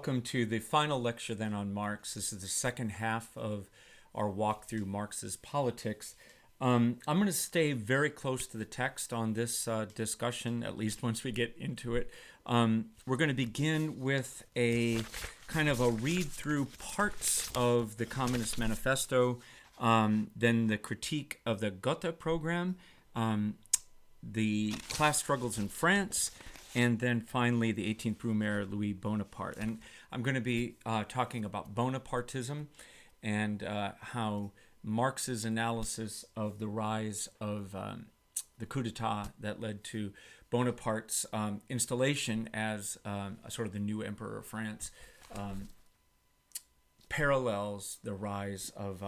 Welcome to the final lecture then on Marx. This is the second half of our walk through Marx's politics. I'm going to stay very close to the text on this discussion, at least once we get into it. We're going to begin with a kind of a read through parts of the Communist Manifesto, then the critique of the Gotha program, the class struggles in France, and then finally the 18th Brumaire, Louis Bonaparte. And I'm going to be talking about Bonapartism and how Marx's analysis of the rise of the coup d'etat that led to Bonaparte's installation as sort of the new emperor of France parallels the rise of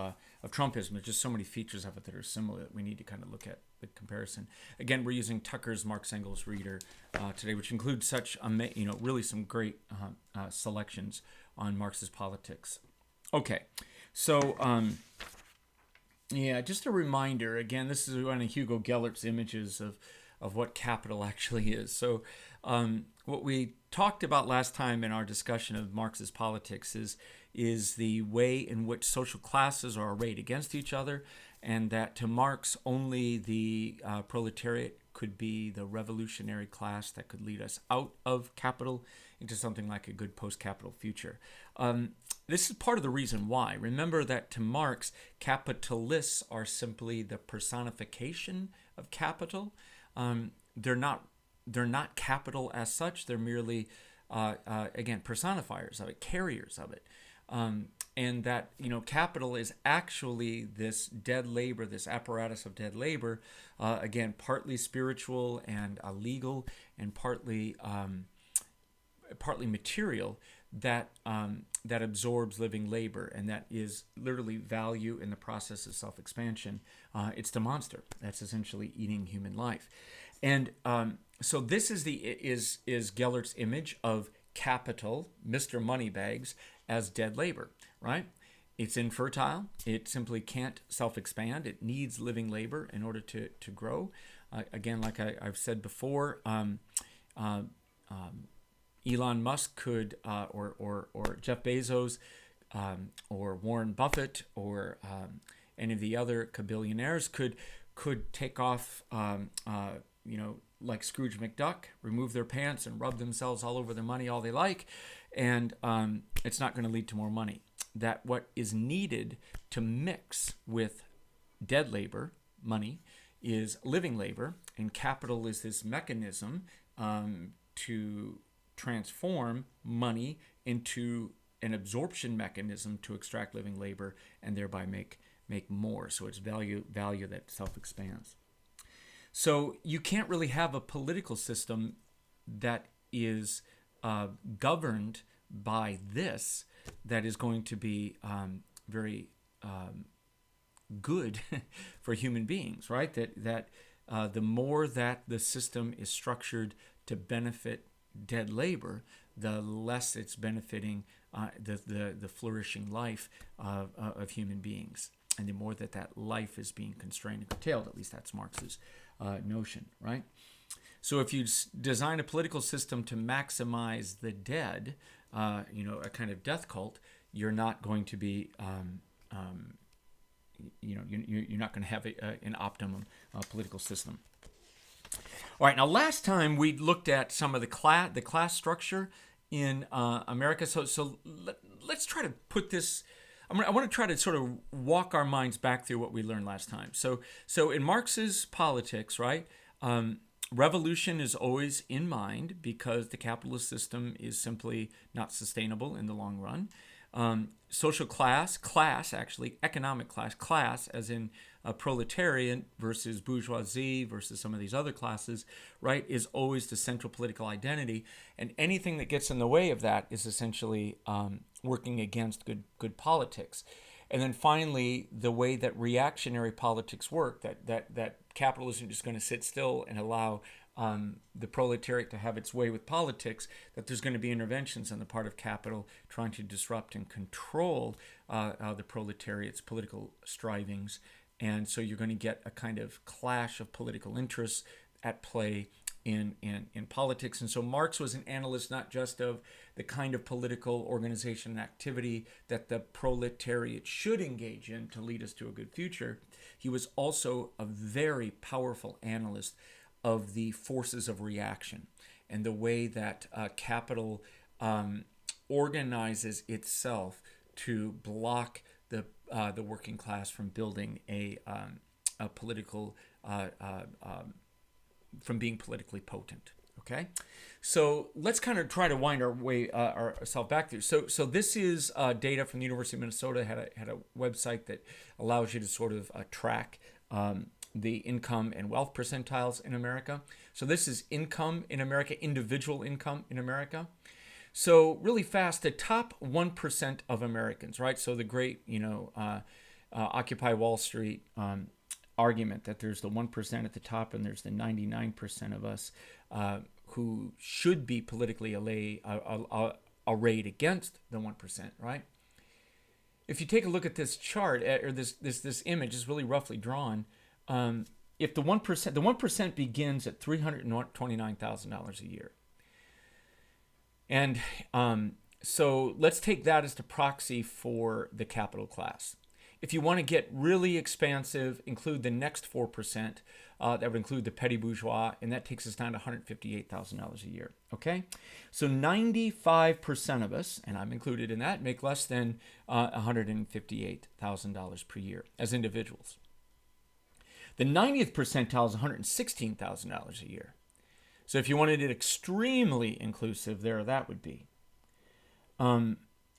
Trumpism. There's just so many features of it that are similar that we need to kind of look at the comparison. Again, we're using Tucker's Marx Engels Reader today, which includes such really some great selections on Marx's politics. Okay, so just a reminder. Again, this is one of Hugo Gellert's images of what capital actually is. So what we talked about last time in our discussion of Marx's politics is the way in which social classes are arrayed against each other, and that to Marx only the proletariat could be the revolutionary class that could lead us out of capital into something like a good post-capital future. This is part of the reason why. Remember that to Marx, capitalists are simply the personification of capital. They're not capital as such. They're merely, again, personifiers of it, carriers of it. And that, capital is actually this dead labor, this apparatus of dead labor, again, partly spiritual and legal, and partly material, that absorbs living labor, and that is literally value in the process of self-expansion. It's the monster that's essentially eating human life. And so this is Gellert's image of capital, Mr. Moneybags, as dead labor, right? It's infertile. It simply can't self-expand. It needs living labor in order to grow. Again, like I've said before, Elon Musk could, or Jeff Bezos, or Warren Buffett, or any of the other billionaires could take off, like Scrooge McDuck, remove their pants and rub themselves all over their money all they like, and it's not going to lead to more money. That what is needed to mix with dead labor, money, is living labor, and capital is this mechanism to transform money into an absorption mechanism to extract living labor and thereby make more. So it's value that self-expands. So you can't really have a political system that is governed by this, that is going to be very good for human beings, right? That the more that the system is structured to benefit dead labor, the less it's benefiting the flourishing life of human beings, and the more that life is being constrained and curtailed. At least that's Marx's notion, right? So if you design a political system to maximize the dead, a kind of death cult, you're not going to be, you're not going to have an optimum political system. All right. Now, last time we looked at some of the class structure in America. So let's try to put this. I want to try to sort of walk our minds back through what we learned last time. So in Marx's politics, right, revolution is always in mind because the capitalist system is simply not sustainable in the long run. Social class, economic class, as in proletariat versus bourgeoisie versus some of these other classes, right, is always the central political identity. And anything that gets in the way of that is essentially working against good politics. And then finally, the way that reactionary politics work, that capitalism is just going to sit still and allow the proletariat to have its way with politics, that there's going to be interventions on the part of capital trying to disrupt and control the proletariat's political strivings. And so you're going to get a kind of clash of political interests at play in politics. And so Marx was an analyst not just of the kind of political organization and activity that the proletariat should engage in to lead us to a good future. He was also a very powerful analyst of the forces of reaction and the way that capital organizes itself to block the working class from building a political from being politically potent. Okay, so let's kind of try to wind ourselves back through. So this is data from the University of Minnesota. Had a website that allows you to sort of track the income and wealth percentiles in America. So this is income in America, individual income in America. So really fast, the top 1% of Americans, right? So the great, Occupy Wall Street argument that there's the 1% at the top and there's the 99% of us who should be politically arrayed against the 1%, right? If you take a look at this chart, or this image is really roughly drawn, if the 1% begins at $329,000 a year. And so let's take that as the proxy for the capital class. If you want to get really expansive, include the next 4%. That would include the petty bourgeois, and that takes us down to $158,000 a year. Okay? So 95% of us, and I'm included in that, make less than $158,000 per year as individuals. The 90th percentile is $116,000 a year. So if you wanted it extremely inclusive, that would be.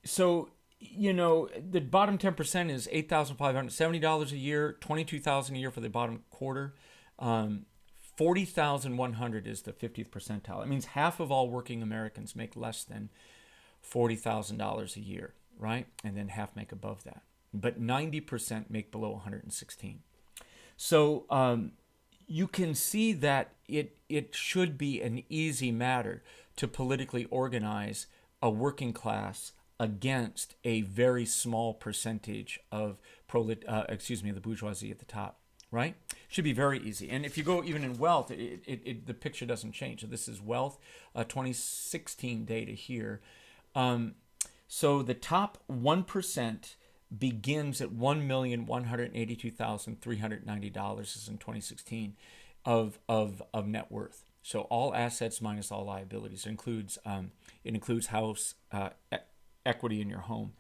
So, the bottom 10% is $8,570 a year, $22,000 a year for the bottom quarter. $40,100 is the 50th percentile. It means half of all working Americans make less than $40,000 a year, right? And then half make above that. But 90% make below 116. So you can see that it should be an easy matter to politically organize a working class against a very small percentage of the bourgeoisie at the top, right? Should be very easy. And if you go even in wealth, the picture doesn't change. So this is wealth, 2016 data here. So the top 1% begins at $1,182,390. This is in 2016 of net worth. So all assets minus all liabilities. It includes house equity in your home.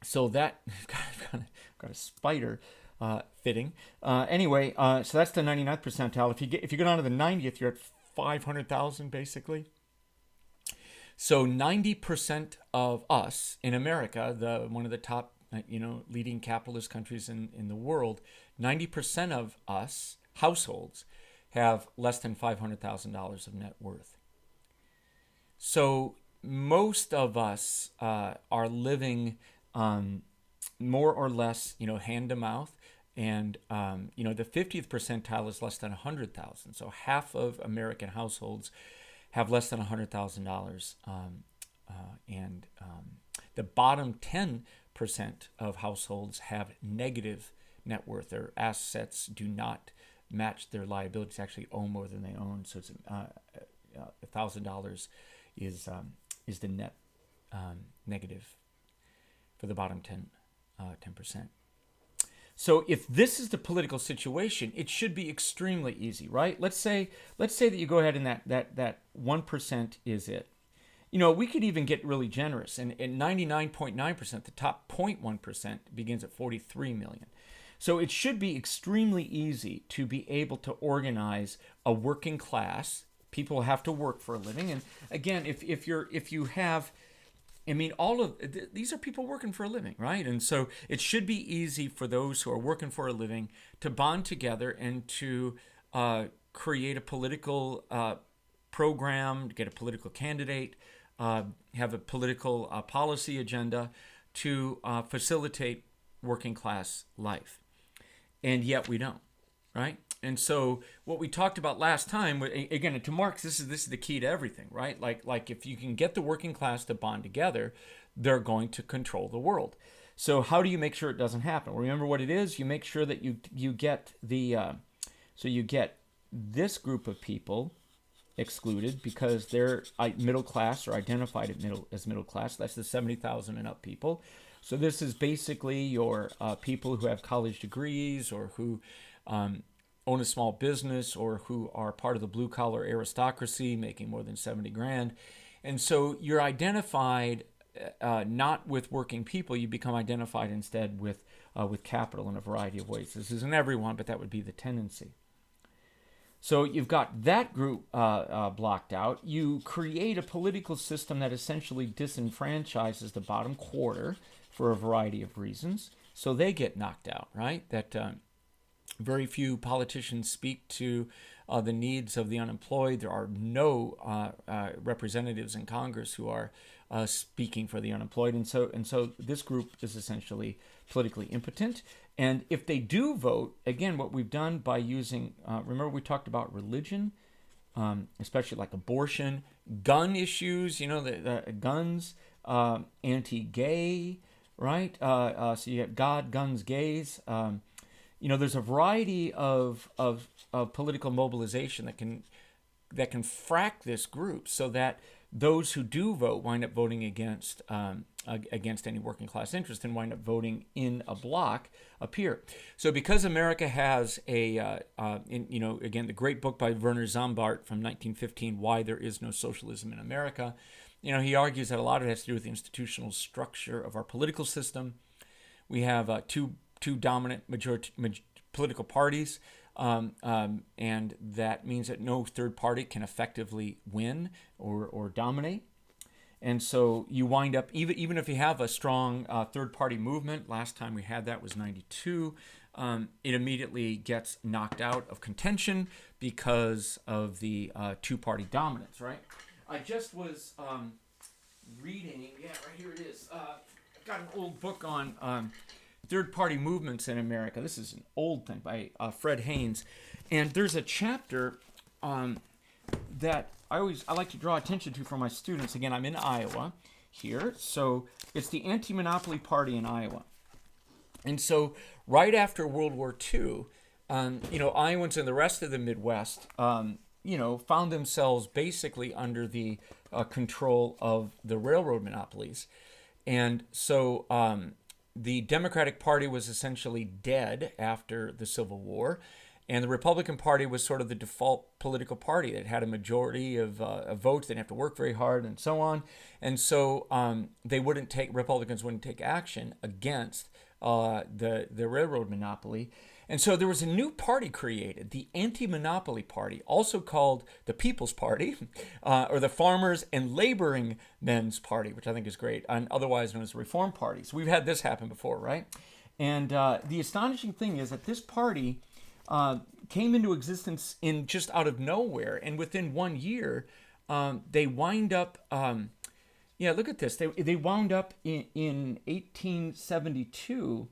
So that I've got a spider fitting. Anyway, so that's the 99th percentile. If you go down to the 90th, you're at 500,000 basically. So 90% of us in America, one of the top leading capitalist countries in the world, 90% of us households have less than $500,000 of net worth. So most of us are living more or less, hand to mouth, and the 50th percentile is less than 100,000. So half of American households have less than $100,000, and the bottom 10% of households have negative net worth. Their assets do not match their liabilities, actually own more than they own. So it's $1,000 is the net negative for the bottom 10%. So if this is the political situation, it should be extremely easy, right? Let's say that you go ahead and that 1% is it. We could even get really generous, and 99.9%, the top 0.1% begins at 43 million. So it should be extremely easy to be able to organize a working class. People have to work for a living, and again, if you have, all of these are people working for a living, right? And so it should be easy for those who are working for a living to bond together and to create a political program, get a political candidate, have a political policy agenda to facilitate working class life. And yet we don't, right? And so what we talked about last time, again, to Marx, this is the key to everything, right? Like if you can get the working class to bond together, they're going to control the world. So how do you make sure it doesn't happen? Remember what it is? You make sure that you get the, so you get this group of people excluded because they're middle class or identified as middle class. That's the 70,000 and up people. So this is basically your people who have college degrees or who own a small business or who are part of the blue collar aristocracy making more than 70 grand. And so you're identified not with working people, you become identified instead with capital in a variety of ways. This isn't everyone, but that would be the tendency. So you've got that group blocked out. You create a political system that essentially disenfranchises the bottom quarter for a variety of reasons. So they get knocked out, right? That very few politicians speak to the needs of the unemployed. There are no representatives in Congress who are speaking for the unemployed, and so this group is essentially politically impotent. And if they do vote, again, what we've done by using, remember we talked about religion, especially like abortion, gun issues, the guns, anti-gay, right? So you have God, guns, gays. There's a variety of political mobilization that can frack this group so that those who do vote wind up voting against any working class interest and wind up voting in a block up here. So because America has again, the great book by Werner Sombart from 1915, Why There Is No Socialism in America, he argues that a lot of it has to do with the institutional structure of our political system. We have two dominant political parties, and that means that no third party can effectively win or dominate. And so you wind up, even if you have a strong third party movement, last time we had that was 92, it immediately gets knocked out of contention because of the two-party dominance, right? I just was reading, right here it is. I've got an old book on third-party movements in America. This is an old thing by Fred Haynes, and there's a chapter that I like to draw attention to for my students. Again, I'm in Iowa here, so it's the Anti-Monopoly Party in Iowa. And so right after World War II, Iowans and the rest of the Midwest, found themselves basically under the control of the railroad monopolies, and so the Democratic Party was essentially dead after the Civil War, and the Republican Party was sort of the default political party that had a majority of votes. They didn't have to work very hard and so on. And so Republicans wouldn't take action against the railroad monopoly. And so there was a new party created, the Anti-Monopoly Party, also called the People's Party, or the Farmers and Laboring Men's Party, which I think is great, and otherwise known as the Reform Party. So we've had this happen before, right? And the astonishing thing is that this party came into existence in just out of nowhere, and within 1 year, they wind up. Look at this. They wound up in 1872.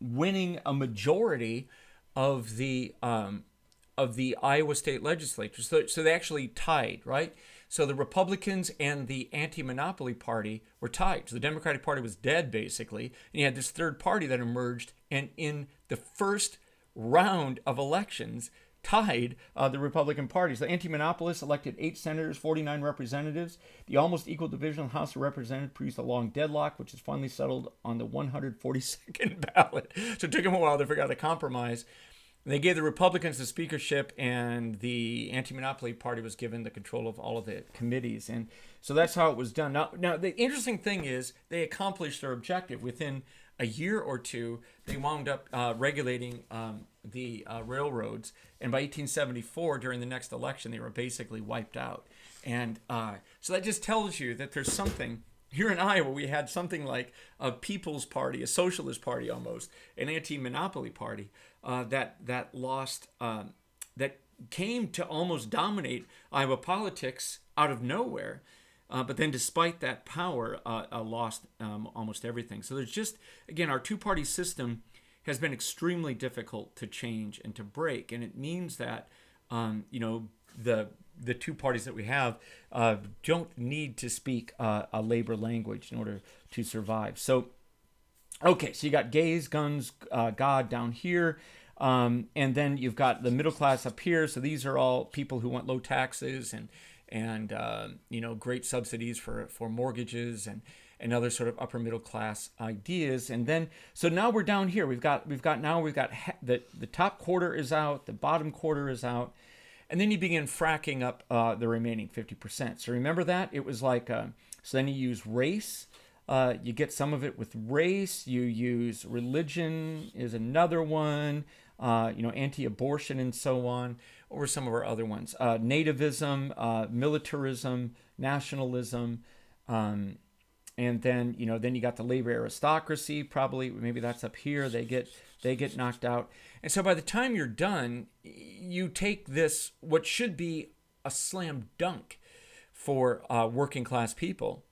Winning a majority of the Iowa state legislature. So they actually tied, right? So the Republicans and the Anti-Monopoly Party were tied. So the Democratic Party was dead, basically. And you had this third party that emerged, and in the first round of elections, tied the Republican Party. So the anti-monopolists elected 8 senators, 49 representatives. The almost equal division of the House of Representatives produced a long deadlock, which is finally settled on the 142nd ballot. So it took them a while to figure out a compromise. They gave the Republicans the speakership, and the Anti-Monopoly Party was given the control of all of the committees. And so that's how it was done. Now the interesting thing is they accomplished their objective. Within a year or two, they wound up regulating the railroads. And by 1874, during the next election, they were basically wiped out. And so that just tells you that there's something. Here in Iowa, we had something like a People's Party, a socialist party almost, an anti-monopoly party that lost, that came to almost dominate Iowa politics out of nowhere. But then despite that power, lost almost everything. So there's just, again, our two-party system has been extremely difficult to change and to break. And it means that, the two parties that we have don't need to speak a labor language in order to survive. So, okay, so you got gays, guns, God down here. And then you've got the middle class up here. So these are all people who want low taxes and great subsidies for mortgages and other sort of upper middle class ideas. And then so now we're down here. We've got the top quarter is out, the bottom quarter is out, and then you begin fracking up the remaining 50%. So remember that it was like so then you use race. You get some of it with race. You use religion is another one. Anti-abortion and so on. What were some of our other ones? Nativism, militarism, nationalism, and then you got the labor aristocracy. Probably maybe that's up here. They get knocked out. And so by the time you're done, you take this what should be a slam dunk for working class people.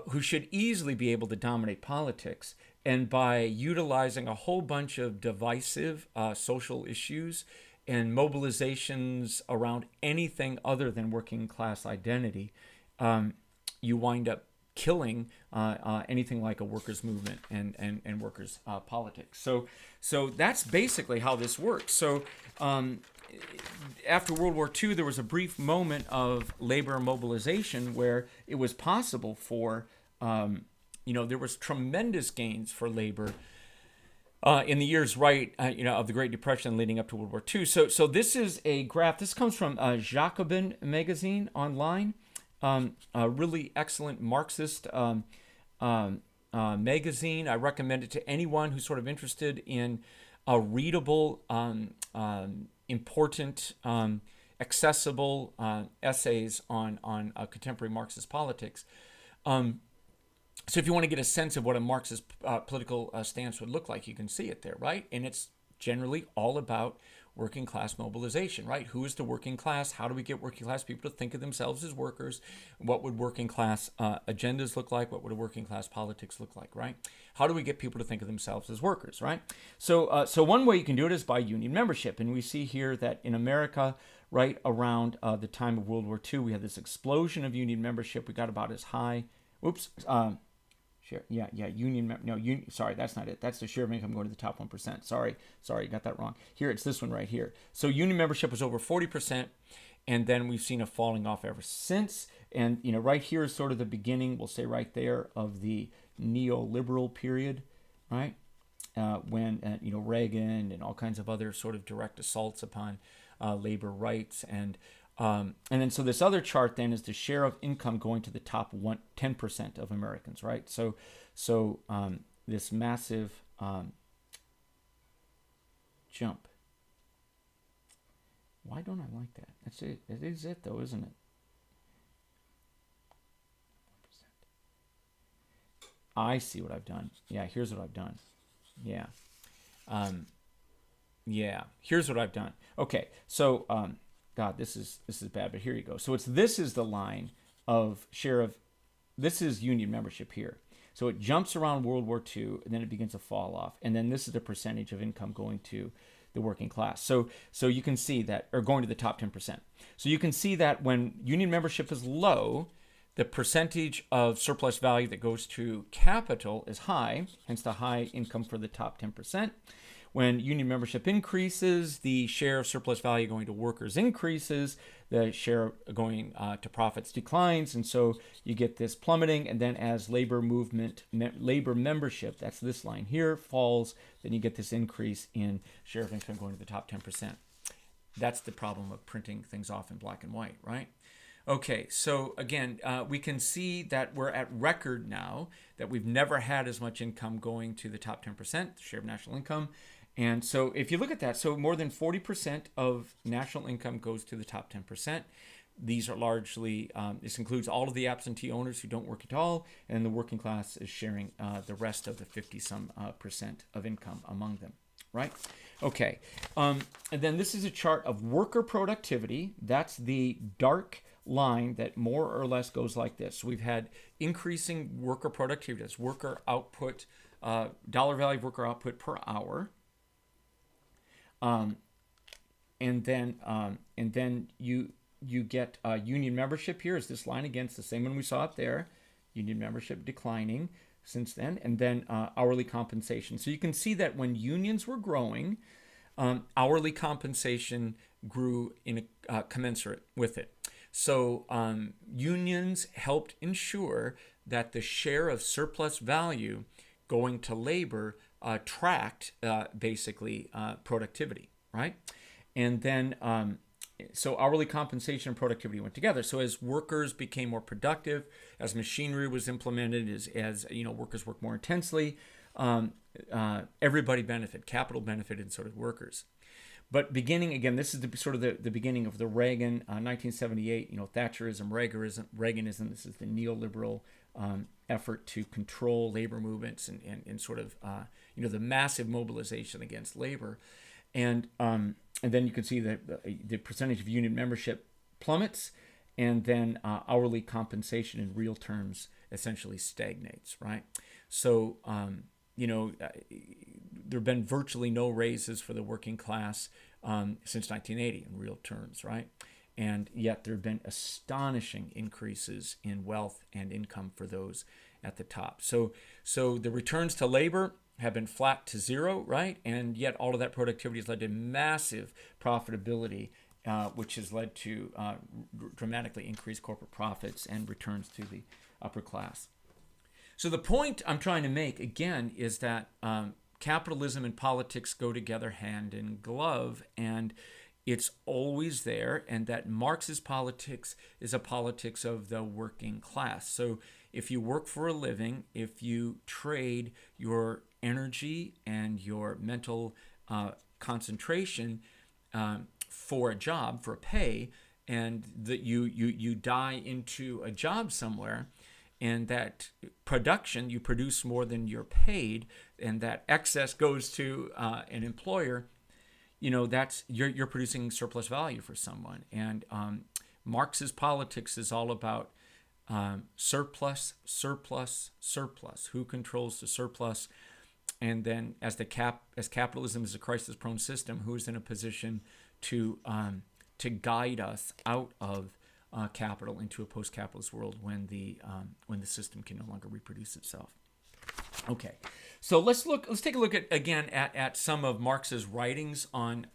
Who should easily be able to dominate politics. And by utilizing a whole bunch of divisive social issues and mobilizations around anything other than working class identity, you wind up killing anything like a workers' movement and workers' politics. So that's basically how this works. So after World War II, there was a brief moment of labor mobilization where it was possible for, there was tremendous gains for labor in the years of the Great Depression leading up to World War II. So this is a graph. This comes from Jacobin magazine online, a really excellent Marxist magazine. I recommend it to anyone who's sort of interested in a readable, important, accessible essays on contemporary Marxist politics. So if you want to get a sense of what a Marxist political stance would look like, you can see it there, right? And it's generally all about working class mobilization, right? Who is the working class? How do we get working class people to think of themselves as workers? What would working class agendas look like? What would a working class politics look like, right? How do we get people to think of themselves as workers, right? So one way you can do it is by union membership. And we see here that in America, right around the time of World War II, we had this explosion of union membership. We got about as high, sorry, that's not it. That's the share of income going to the top 1%. Sorry, got that wrong. Here, it's this one right here. So union membership was over 40%, and then we've seen a falling off ever since. And, right here is sort of the beginning, we'll say right there, of the neoliberal period, right? When, Reagan and all kinds of other sort of direct assaults upon labor rights. And then so this other chart then is the share of income going to the top 10% of Americans, right? So this massive jump. Why don't I like that? That's it. It is it though, isn't it? I see what I've done. Yeah, here's what I've done. Yeah. Here's what I've done. Okay, so God, this is bad, but here you go. So this is the line of share of, this is union membership here. So it jumps around World War II, and then it begins to fall off. And then this is the percentage of income going to the working class. So you can see that, or going to the top 10%. So you can see that when union membership is low, the percentage of surplus value that goes to capital is high, hence the high income for the top 10%. When union membership increases, the share of surplus value going to workers increases, the share going to profits declines, and so you get this plummeting. And then as labor membership, that's this line here, falls, then you get this increase in share of income going to the top 10%. That's the problem of printing things off in black and white, right? Okay, so again, we can see that we're at record now, that we've never had as much income going to the top 10%, the share of national income. And so if you look at that, so more than 40% of national income goes to the top 10%. These are largely, this includes all of the absentee owners who don't work at all, and the working class is sharing the rest of the 50-some percent of income among them, right? Okay, and then this is a chart of worker productivity. That's the dark line that more or less goes like this. So we've had increasing worker productivity. That's worker output, dollar value of worker output per hour. And then you get union membership here is this line again. It's the same one we saw up there. Union membership declining since then, and then hourly compensation. So you can see that when unions were growing, hourly compensation grew in commensurate with it. So unions helped ensure that the share of surplus value going to labor tracked basically productivity, right? And then so hourly compensation and productivity went together. So as workers became more productive, as machinery was implemented, as workers worked more intensely, everybody benefited. Capital benefited, and so did workers. But beginning again, this is the beginning of the Reagan 1978. Thatcherism, Reaganism. This is the neoliberal effort to control labor movements and sort of the massive mobilization against labor, and then you can see that the percentage of union membership plummets, and then hourly compensation in real terms essentially stagnates. Right, so there have been virtually no raises for the working class since 1980 in real terms, right? And yet there have been astonishing increases in wealth and income for those at the top. So the returns to labor have been flat to zero, right? And yet all of that productivity has led to massive profitability, which has led to dramatically increased corporate profits and returns to the upper class. So the point I'm trying to make, again, is that capitalism and politics go together hand in glove, and it's always there, and that Marx's politics is a politics of the working class. So if you work for a living, if you trade your energy and your mental concentration for a job, for a pay, and that you die into a job somewhere, and that production, you produce more than you're paid, and that excess goes to an employer, that's you're producing surplus value for someone. And Marx's politics is all about surplus, surplus, surplus. Who controls the surplus? And then as capitalism is a crisis-prone system, who is in a position to guide us out of capital into a post-capitalist world when the system can no longer reproduce itself. Okay, so let's take a look at some of Marx's writings on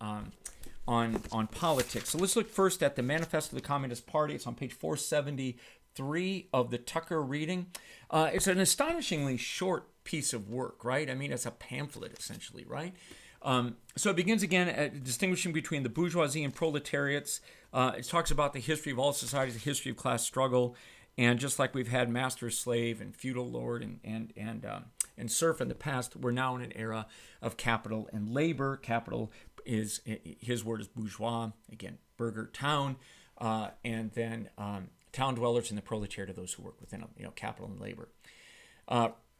politics. So let's look first at the Manifesto of the Communist Party. It's on page 473 of the Tucker reading. It's an astonishingly short piece of work, right? I mean, it's a pamphlet essentially, right? So it begins again distinguishing between the bourgeoisie and proletariats. It talks about the history of all societies, the history of class struggle, and just like we've had master slave and feudal lord and serf in the past, we're now in an era of capital and labor. Capital is, his word is bourgeois, again, burger, town, and then town dwellers and the proletariat are those who work within capital and labor.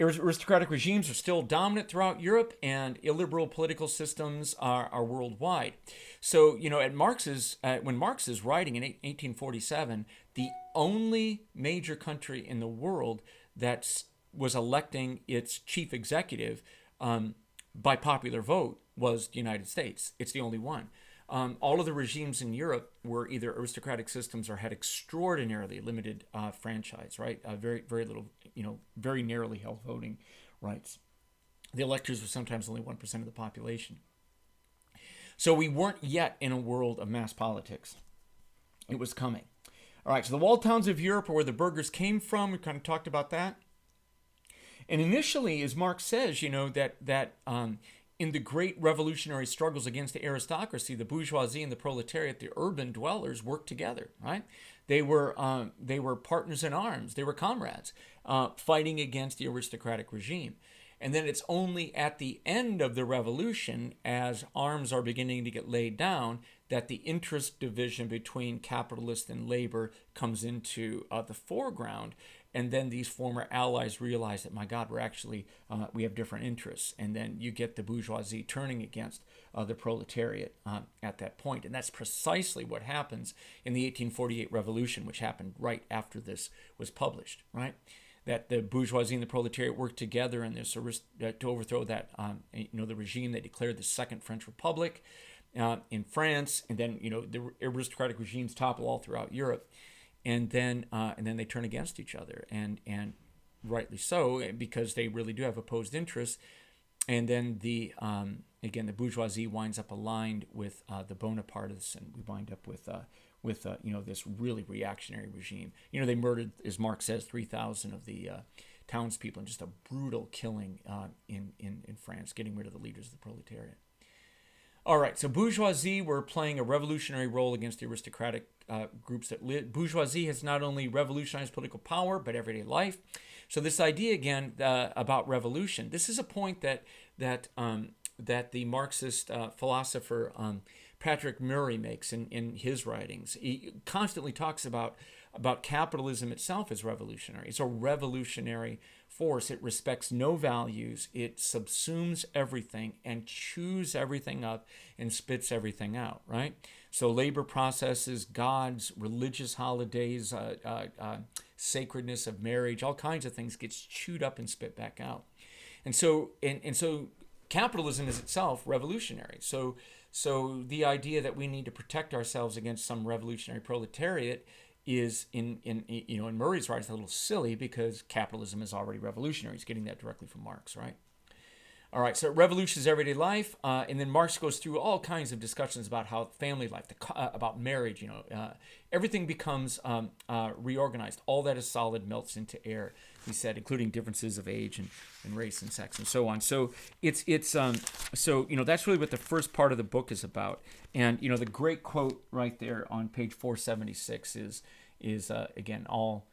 Aristocratic regimes are still dominant throughout Europe, and illiberal political systems are worldwide. So, at when Marx is writing in 1847, the only major country in the world that was electing its chief executive by popular vote was the United States. It's the only one. All of the regimes in Europe were either aristocratic systems or had extraordinarily limited franchise, right? Very, very little, very narrowly held voting rights. The electors were sometimes only 1% of the population. So we weren't yet in a world of mass politics. It was coming. All right, so the walled towns of Europe are where the burghers came from. We kind of talked about that. And initially, as Marx says, that in the great revolutionary struggles against the aristocracy, the bourgeoisie and the proletariat, the urban dwellers worked together, right? They were partners in arms. They were comrades fighting against the aristocratic regime. And then it's only at the end of the revolution, as arms are beginning to get laid down, that the interest division between capitalist and labor comes into the foreground. And then these former allies realize that, my God, we have different interests. And then you get the bourgeoisie turning against the proletariat at that point. And that's precisely what happens in the 1848 revolution, which happened right after this was published, right? That the bourgeoisie and the proletariat worked together in this to overthrow that, the regime. They declared the Second French Republic in France, and then the aristocratic regimes topple all throughout Europe. And then they turn against each other, and rightly so, because they really do have opposed interests. and then again, the bourgeoisie winds up aligned with the Bonapartists, and we wind up with this really reactionary regime. They murdered, as Marx says, 3,000 of the townspeople in just a brutal killing in France, getting rid of the leaders of the proletariat. All right, so bourgeoisie were playing a revolutionary role against the aristocratic groups that lived. Bourgeoisie has not only revolutionized political power, but everyday life. So this idea, again, about revolution, this is a point that the Marxist philosopher Patrick Murray makes in his writings. He constantly talks about capitalism itself as revolutionary. It's a revolutionary force. It respects no values. It subsumes everything and chews everything up and spits everything out, right? So labor processes, gods, religious holidays, sacredness of marriage, all kinds of things gets chewed up and spit back out. And so capitalism is itself revolutionary. So the idea that we need to protect ourselves against some revolutionary proletariat is in Murray's writings a little silly, because capitalism is already revolutionary. He's getting that directly from Marx, right? All right, so revolution is everyday life, and then Marx goes through all kinds of discussions about how family life, about marriage, everything becomes reorganized. All that is solid melts into air, he said, including differences of age and race and sex and so on. So that's really what the first part of the book is about. And the great quote right there on page 476 is again all.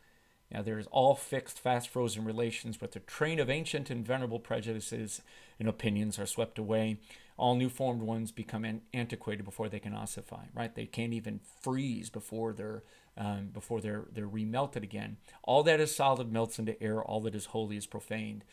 Now, there is all fixed, fast-frozen relations, but the train of ancient and venerable prejudices and opinions are swept away. All new-formed ones become antiquated before they can ossify, right? They can't even freeze before they're remelted again. All that is solid melts into air. All that is holy is profaned.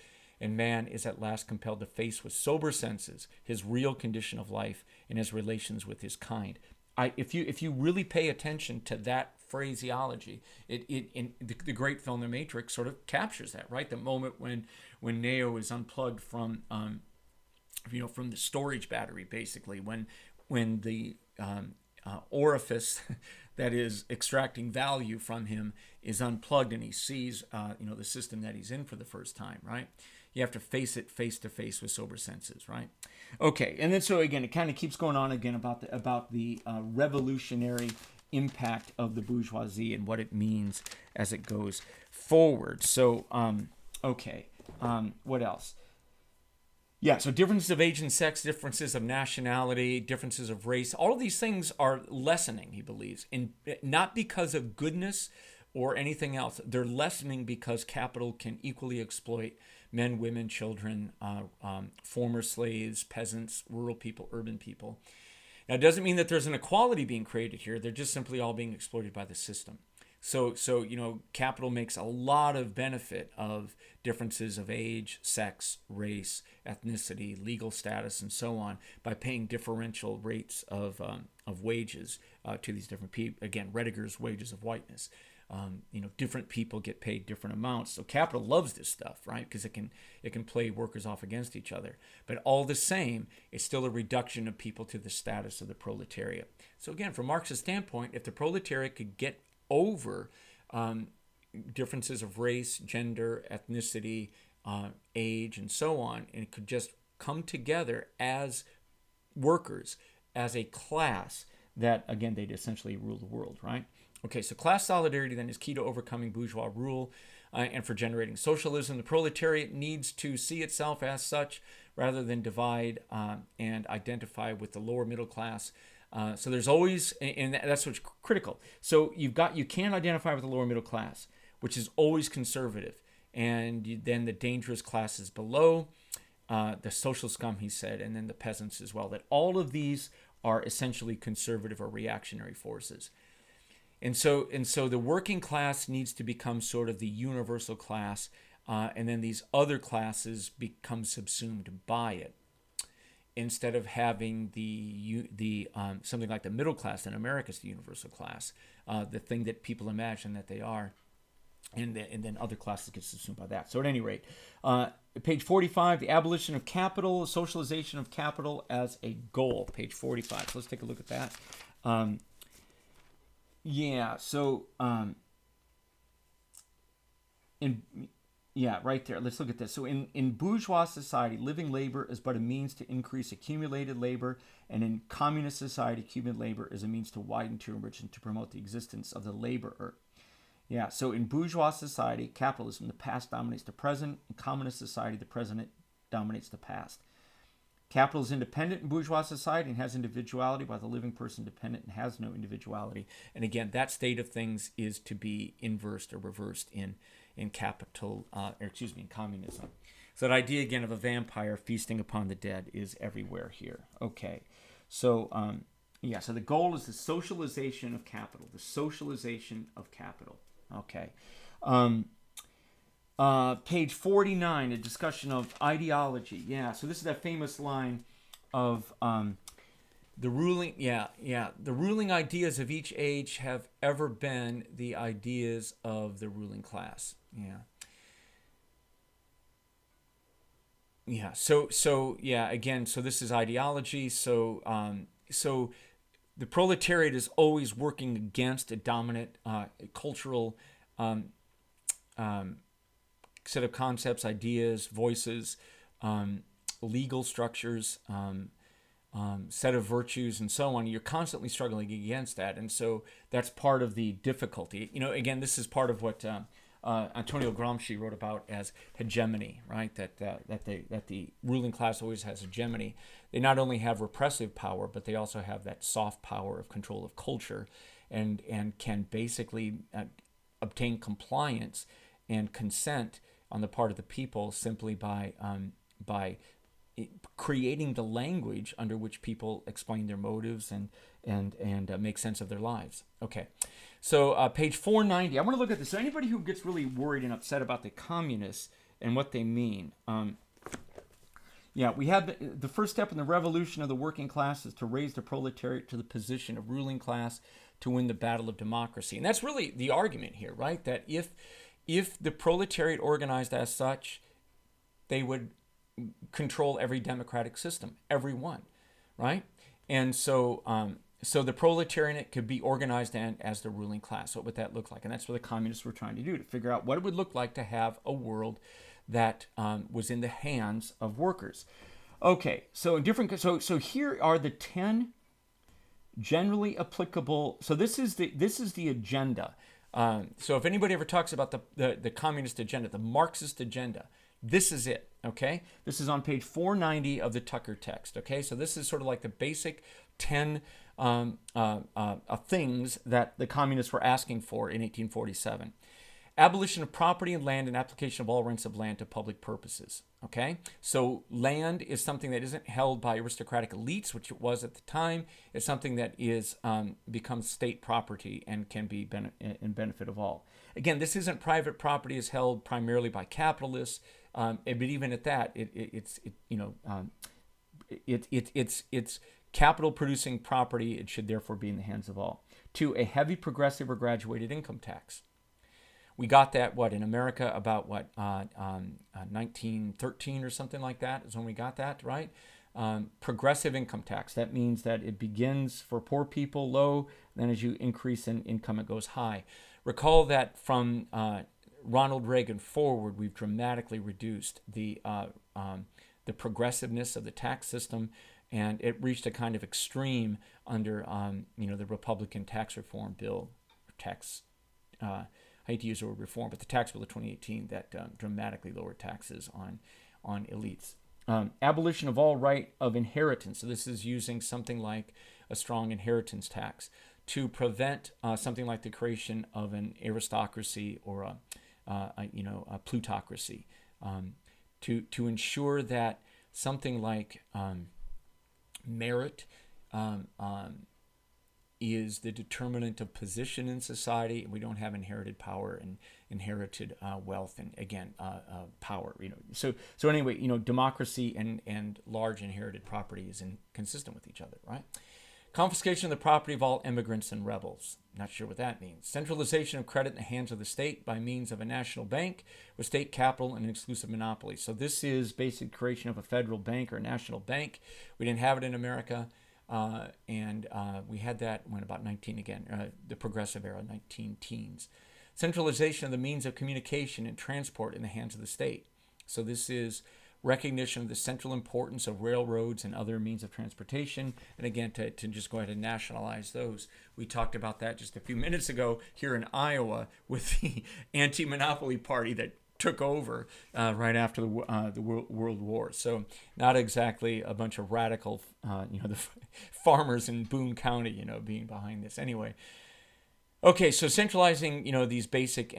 And man is at last compelled to face with sober senses his real condition of life and his relations with his kind. If you really pay attention to that phraseology, in the great film The Matrix sort of captures that, right? The moment when Neo is unplugged from the storage battery, basically, when the orifice that is extracting value from him is unplugged, and he sees the system that he's in for the first time, right? You have to face it face to face with sober senses, right? Okay, and then so again, it kind of keeps going on again about the revolutionary impact of the bourgeoisie and what it means as it goes forward. So, what else? Yeah, so differences of age and sex, differences of nationality, differences of race, all of these things are lessening, he believes, and not because of goodness or anything else. They're lessening because capital can equally exploit men, women, children, former slaves, peasants, rural people, urban people. Now, it doesn't mean that there's an equality being created here. They're just simply all being exploited by the system. So capital makes a lot of benefit of differences of age, sex, race, ethnicity, legal status, and so on by paying differential rates of wages to these different people. Again, Rediger's wages of whiteness. Different people get paid different amounts. So capital loves this stuff, right? Because it can play workers off against each other. But all the same, it's still a reduction of people to the status of the proletariat. So again, from Marx's standpoint, if the proletariat could get over differences of race, gender, ethnicity, age, and so on, and it could just come together as workers, as a class, that, again, they'd essentially rule the world, right? Okay, so class solidarity then is key to overcoming bourgeois rule and for generating socialism. The proletariat needs to see itself as such rather than divide and identify with the lower middle class. So there's always, and that's what's critical. So you can't identify with the lower middle class, which is always conservative. And then the dangerous classes below, the social scum, he said, and then the peasants as well. That all of these are essentially conservative or reactionary forces. And so the working class needs to become sort of the universal class, and then these other classes become subsumed by it. Instead of having the something like the middle class in America is the universal class, the thing that people imagine that they are, and then other classes get subsumed by that. So at any rate, page 45, the abolition of capital, socialization of capital as a goal. Page 45. So let's take a look at that. Yeah, right there. Let's look at this. So in bourgeois society, living labor is but a means to increase accumulated labor, and in communist society, accumulated labor is a means to widen, to enrich, and to promote the existence of the laborer. Yeah, so in bourgeois society, capitalism, the past dominates the present. In communist society, the present dominates the past. Capital is independent in bourgeois society and has individuality, while the living person is dependent and has no individuality. And again, that state of things is to be inversed or reversed in in communism. So that idea again of a vampire feasting upon the dead is everywhere here. Okay, so so the goal is the socialization of capital. The socialization of capital. Okay. Page 49, a discussion of ideology. Yeah, so this is that famous line of the ruling ideas of each age have ever been the ideas of the ruling class. Again, so this is ideology. So the proletariat is always working against a dominant cultural set of concepts, ideas, voices, legal structures, set of virtues, and so on. You're constantly struggling against that, and so that's part of the difficulty. Again, this is part of what Antonio Gramsci wrote about as hegemony, right? That the ruling class always has hegemony. They not only have repressive power, but they also have that soft power of control of culture, and can basically obtain compliance and consent on the part of the people simply by creating the language under which people explain their motives and make sense of their lives. Okay, so page 490. I want to look at this. So anybody who gets really worried and upset about the communists and what they mean. We have the first step in the revolution of the working class is to raise the proletariat to the position of ruling class to win the battle of democracy. And that's really the argument here, right? That if the proletariat organized as such, they would control every democratic system, every one, right? And so the proletariat could be organized as the ruling class. What would that look like? And that's what the communists were trying to do, to figure out what it would look like to have a world that was in the hands of workers. Okay, so here are the 10 generally applicable. So this is the agenda. So if anybody ever talks about the communist agenda, the Marxist agenda, this is it, okay? This is on page 490 of the Tucker text, okay? So this is sort of like the basic 10 things that the communists were asking for in 1847. Abolition of property and land and application of all rents of land to public purposes, okay? So land is something that isn't held by aristocratic elites, which it was at the time. It's something that becomes state property and can be in benefit of all. Again, this isn't private property. It's held primarily by capitalists, but even at that, it's capital producing property. It should therefore be in the hands of all. 2, a heavy progressive or graduated income tax. We got that, in America about 1913 or something like that is when we got that, right? Progressive income tax. That means that it begins for poor people low, then as you increase in income, it goes high. Recall that from Ronald Reagan forward, we've dramatically reduced the progressiveness of the tax system, and it reached a kind of extreme under the Republican tax reform bill, I hate to use the word reform, but the tax bill of 2018 that dramatically lowered taxes on elites. Abolition of all right of inheritance. So this is using something like a strong inheritance tax to prevent something like the creation of an aristocracy or a plutocracy. To ensure that something like merit is the determinant of position in society. We don't have inherited power and inherited wealth and, again, power. So anyway, democracy and large inherited property is consistent with each other, right? Confiscation of the property of all immigrants and rebels. Not sure what that means. Centralization of credit in the hands of the state by means of a national bank with state capital and an exclusive monopoly. So this is basic creation of a federal bank or a national bank. We didn't have it in America. We had that when about the progressive era, 19 teens. Centralization of the means of communication and transport in the hands of the state. So this is recognition of the central importance of railroads and other means of transportation. And again, to just go ahead and nationalize those. We talked about that just a few minutes ago here in Iowa with the anti-monopoly party that took over right after the World War. So not exactly a bunch of radical, the farmers in Boone County, being behind this. Anyway, okay, so centralizing, these basic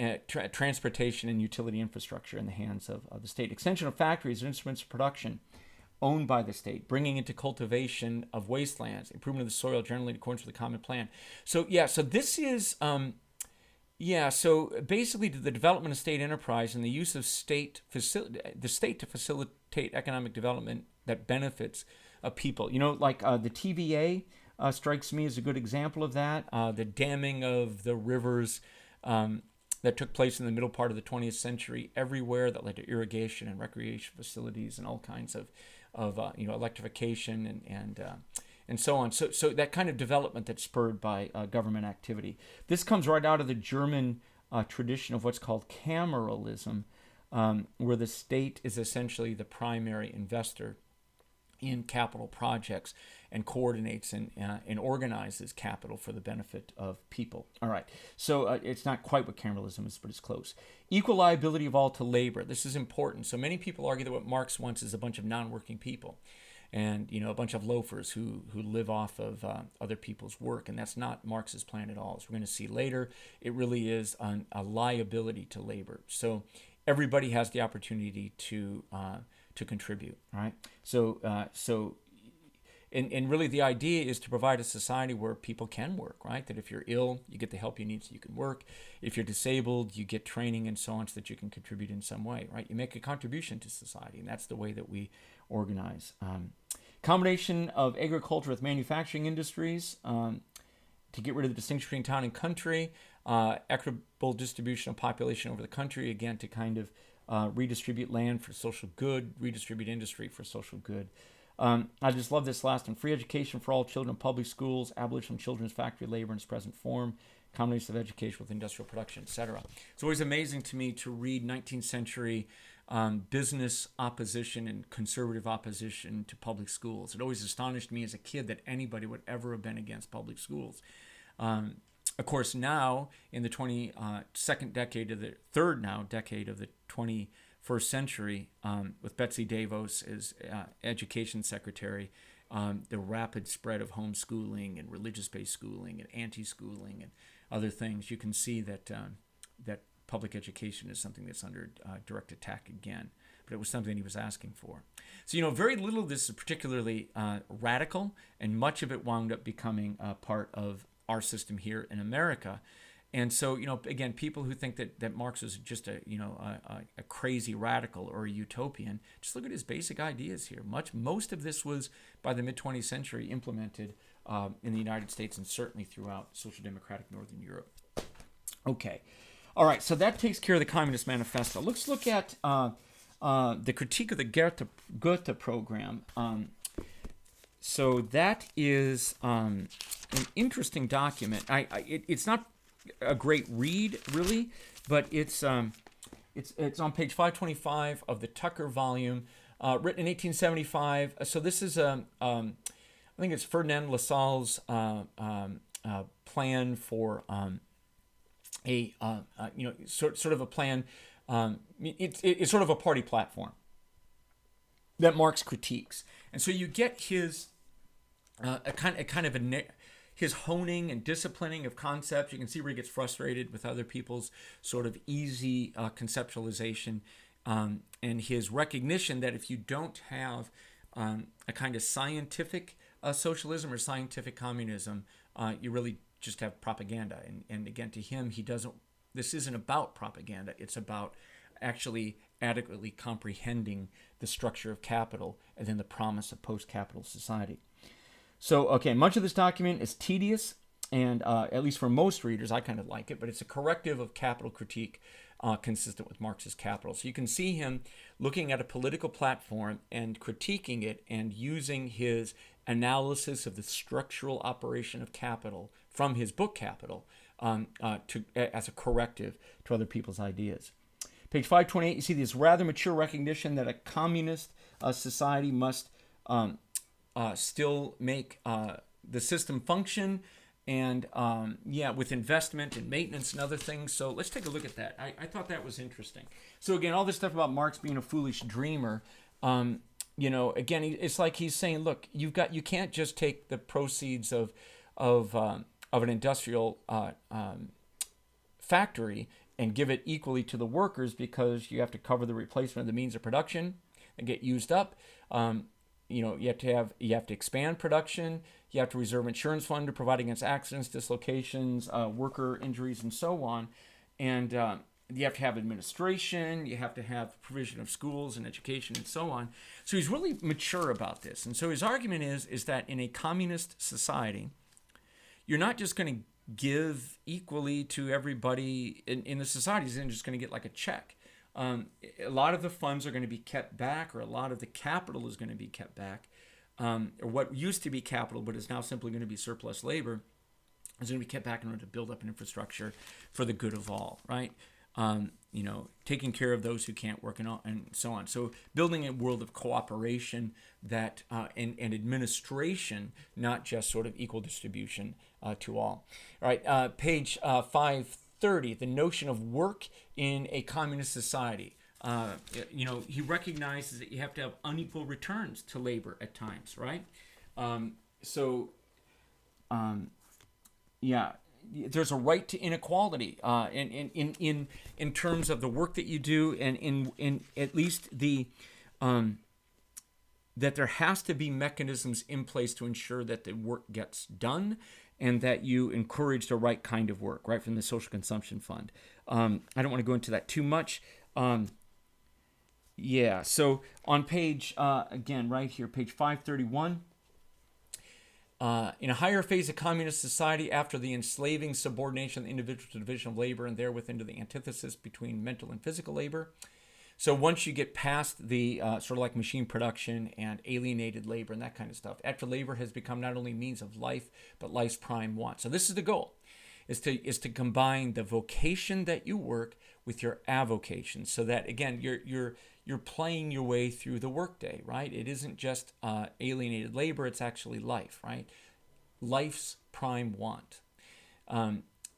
transportation and utility infrastructure in the hands of the state. Extension of factories and instruments of production owned by the state, bringing into cultivation of wastelands, improvement of the soil generally in accordance with the common plan. So so this is, so basically the development of state enterprise and the use of the state to facilitate economic development that benefits people. Like the TVA, strikes me as a good example of that. The damming of the rivers that took place in the middle part of the 20th century everywhere, that led to irrigation and recreation facilities and all kinds of electrification and so on. So that kind of development that's spurred by government activity. This comes right out of the German tradition of what's called cameralism, where the state is essentially the primary investor in capital projects and coordinates and organizes capital for the benefit of people. All right, so it's not quite what cameralism is, but it's close. Equal liability of all to labor. This is important. So many people argue that what Marx wants is a bunch of non-working people and a bunch of loafers who live off of other people's work, and that's not Marx's plan at all. As we're going to see later, it really is a liability to labor. So everybody has the opportunity to contribute, right? And really the idea is to provide a society where people can work, right? That if you're ill, you get the help you need so you can work. If you're disabled, you get training and so on so that you can contribute in some way, right? You make a contribution to society, and that's the way that we organize. Combination of agriculture with manufacturing industries to get rid of the distinction between town and country. Equitable distribution of population over the country, again, to kind of redistribute land for social good, redistribute industry for social good. I just love this last one. Free education for all children in public schools, abolition of children's factory labor in its present form, combination of education with industrial production, etc. It's always amazing to me to read 19th century business opposition and conservative opposition to public schools. It always astonished me as a kid that anybody would ever have been against public schools. Of course, now in the 22nd decade of the decade of the 21st century, with Betsy DeVos as education secretary, the rapid spread of homeschooling and religious-based schooling and anti-schooling and other things, you can see that that public education is something that's under direct attack again. But it was something he was asking for. So, very little of this is particularly radical, and much of it wound up becoming part of our system here in America. And so, again, people who think that Marx is just a crazy radical or a utopian, just look at his basic ideas here. Most of this was, by the mid-20th century, implemented in the United States and certainly throughout social democratic Northern Europe. Okay. All right, so that takes care of the Communist Manifesto. Let's look at the critique of the Goethe program. So that is an interesting document. It's not a great read, really, but it's on page 525 of the Tucker volume, written in 1875. So this is I think it's Ferdinand Lassalle's plan for sort of a plan. It's sort of a party platform that Marx critiques, and so you get his his honing and disciplining of concepts. You can see where he gets frustrated with other people's sort of easy conceptualization, and his recognition that if you don't have a kind of scientific socialism or scientific communism, you really just have propaganda. And again, to him, this isn't about propaganda. It's about actually adequately comprehending the structure of capital and then the promise of post-capital society. So, okay, much of this document is tedious, and at least for most readers, I kind of like it, but it's a corrective of capital critique consistent with Marx's Capital. So you can see him looking at a political platform and critiquing it and using his analysis of the structural operation of capital from his book Capital as a corrective to other people's ideas. Page 528, you see this rather mature recognition that a communist society must still make the system function, and with investment and maintenance and other things. So let's take a look at that. I thought that was interesting. So again, all this stuff about Marx being a foolish dreamer, again, it's like he's saying, look, you can't just take the proceeds of an industrial factory and give it equally to the workers, because you have to cover the replacement of the means of production that get used up. You have to expand production. You have to reserve insurance fund to provide against accidents, dislocations, worker injuries, and so on. And you have to have administration. You have to have provision of schools and education and so on. So he's really mature about this. And so his argument is that in a communist society, you're not just going to give equally to everybody in the society. He's just going to get like a check. A lot of the funds are going to be kept back, or a lot of the capital is going to be kept back. Or what used to be capital but is now simply going to be surplus labor is going to be kept back in order to build up an infrastructure for the good of all, right? Taking care of those who can't work and so on. So building a world of cooperation that and administration, not just sort of equal distribution to all. All right, page 530, the notion of work in a communist society. He recognizes that you have to have unequal returns to labor at times, right? There's a right to inequality in terms of the work that you do, and in at least the that there has to be mechanisms in place to ensure that the work gets done, and that you encourage the right kind of work, right, from the social consumption fund. I don't want to go into that too much. So on page, again, right here, page 531, in a higher phase of communist society, after the enslaving subordination of the individual to division of labor, and therewith into the antithesis between mental and physical labor. So once you get past the sort of like machine production and alienated labor and that kind of stuff, after labor has become not only means of life, but life's prime want. So this is the goal, is to combine the vocation that you work with your avocation, so that, again, you're playing your way through the workday, right? It isn't just alienated labor, it's actually life, right? Life's prime want.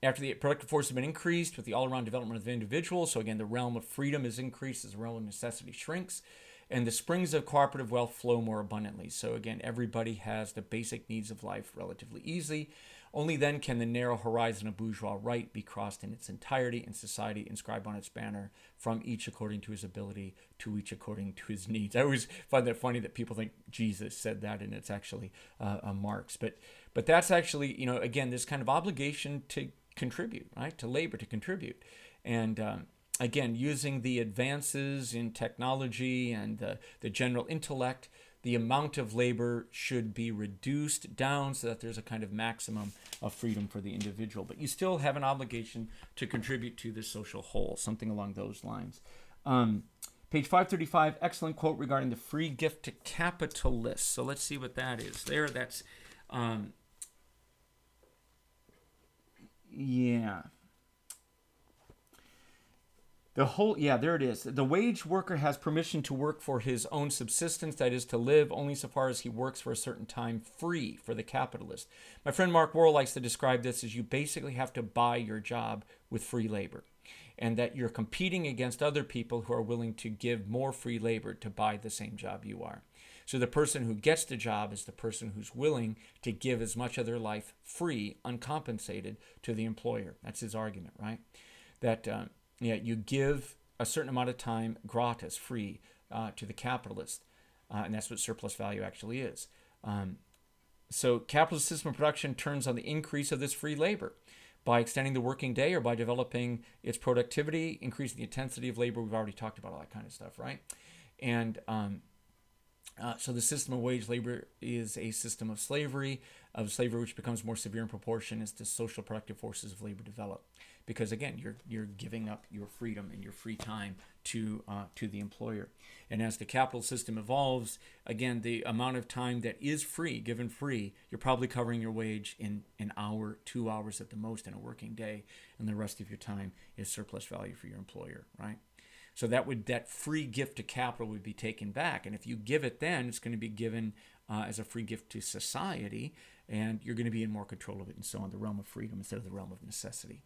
After the productive force has been increased with the all-around development of the individual, so again, the realm of freedom is increased as the realm of necessity shrinks, and the springs of cooperative wealth flow more abundantly. So again, everybody has the basic needs of life relatively easily. Only then can the narrow horizon of bourgeois right be crossed in its entirety, and society inscribed on its banner, from each according to his ability, to each according to his needs. I always find that funny that people think Jesus said that, and it's actually Marx. But that's actually, again, this kind of obligation to contribute, right, to labor, to contribute. And again, using the advances in technology and the general intellect, the amount of labor should be reduced down so that there's a kind of maximum of freedom for the individual. But you still have an obligation to contribute to the social whole, something along those lines. Page 535, excellent quote regarding the free gift to capitalists. So let's see what that is. That's... there it is. The wage worker has permission to work for his own subsistence, that is, to live only so far as he works for a certain time free for the capitalist. My friend Mark Worrell likes to describe this as you basically have to buy your job with free labor, and that you're competing against other people who are willing to give more free labor to buy the same job you are. So the person who gets the job is the person who's willing to give as much of their life free, uncompensated, to the employer. That's his argument, right? That you give a certain amount of time gratis, free, to the capitalist. And that's what surplus value actually is. So capitalist system of production turns on the increase of this free labor by extending the working day, or by developing its productivity, increasing the intensity of labor. We've already talked about all that kind of stuff, right? And so the system of wage labor is a system of slavery which becomes more severe in proportion as the social productive forces of labor develop. Because again, you're giving up your freedom and your free time to the employer. And as the capital system evolves, again, the amount of time that is free, given free, you're probably covering your wage in an hour, 2 hours at the most in a working day, and the rest of your time is surplus value for your employer, right? So that free gift to capital would be taken back, and if you give it then, it's going to be given as a free gift to society, and you're going to be in more control of it, and so on, the realm of freedom instead of the realm of necessity.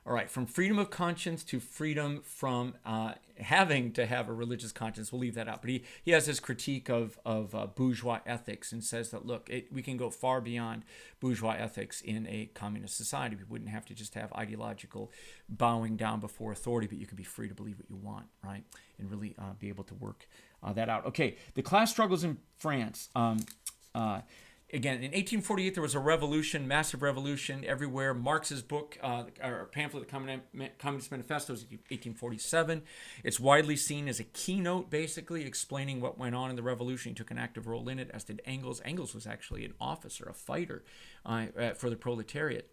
All right, from freedom of conscience to freedom from having to have a religious conscience. We'll leave that out. But he has this critique of bourgeois ethics and says that, look, we can go far beyond bourgeois ethics in a communist society. We wouldn't have to just have ideological bowing down before authority, but you can be free to believe what you want, right? And really be able to work that out. Okay, the class struggles in France. Again, in 1848, there was a revolution, massive revolution everywhere. Marx's book, or pamphlet, the Communist Manifesto, is 1847. It's widely seen as a keynote, basically, explaining what went on in the revolution. He took an active role in it, as did Engels. Engels was actually an officer, a fighter for the proletariat.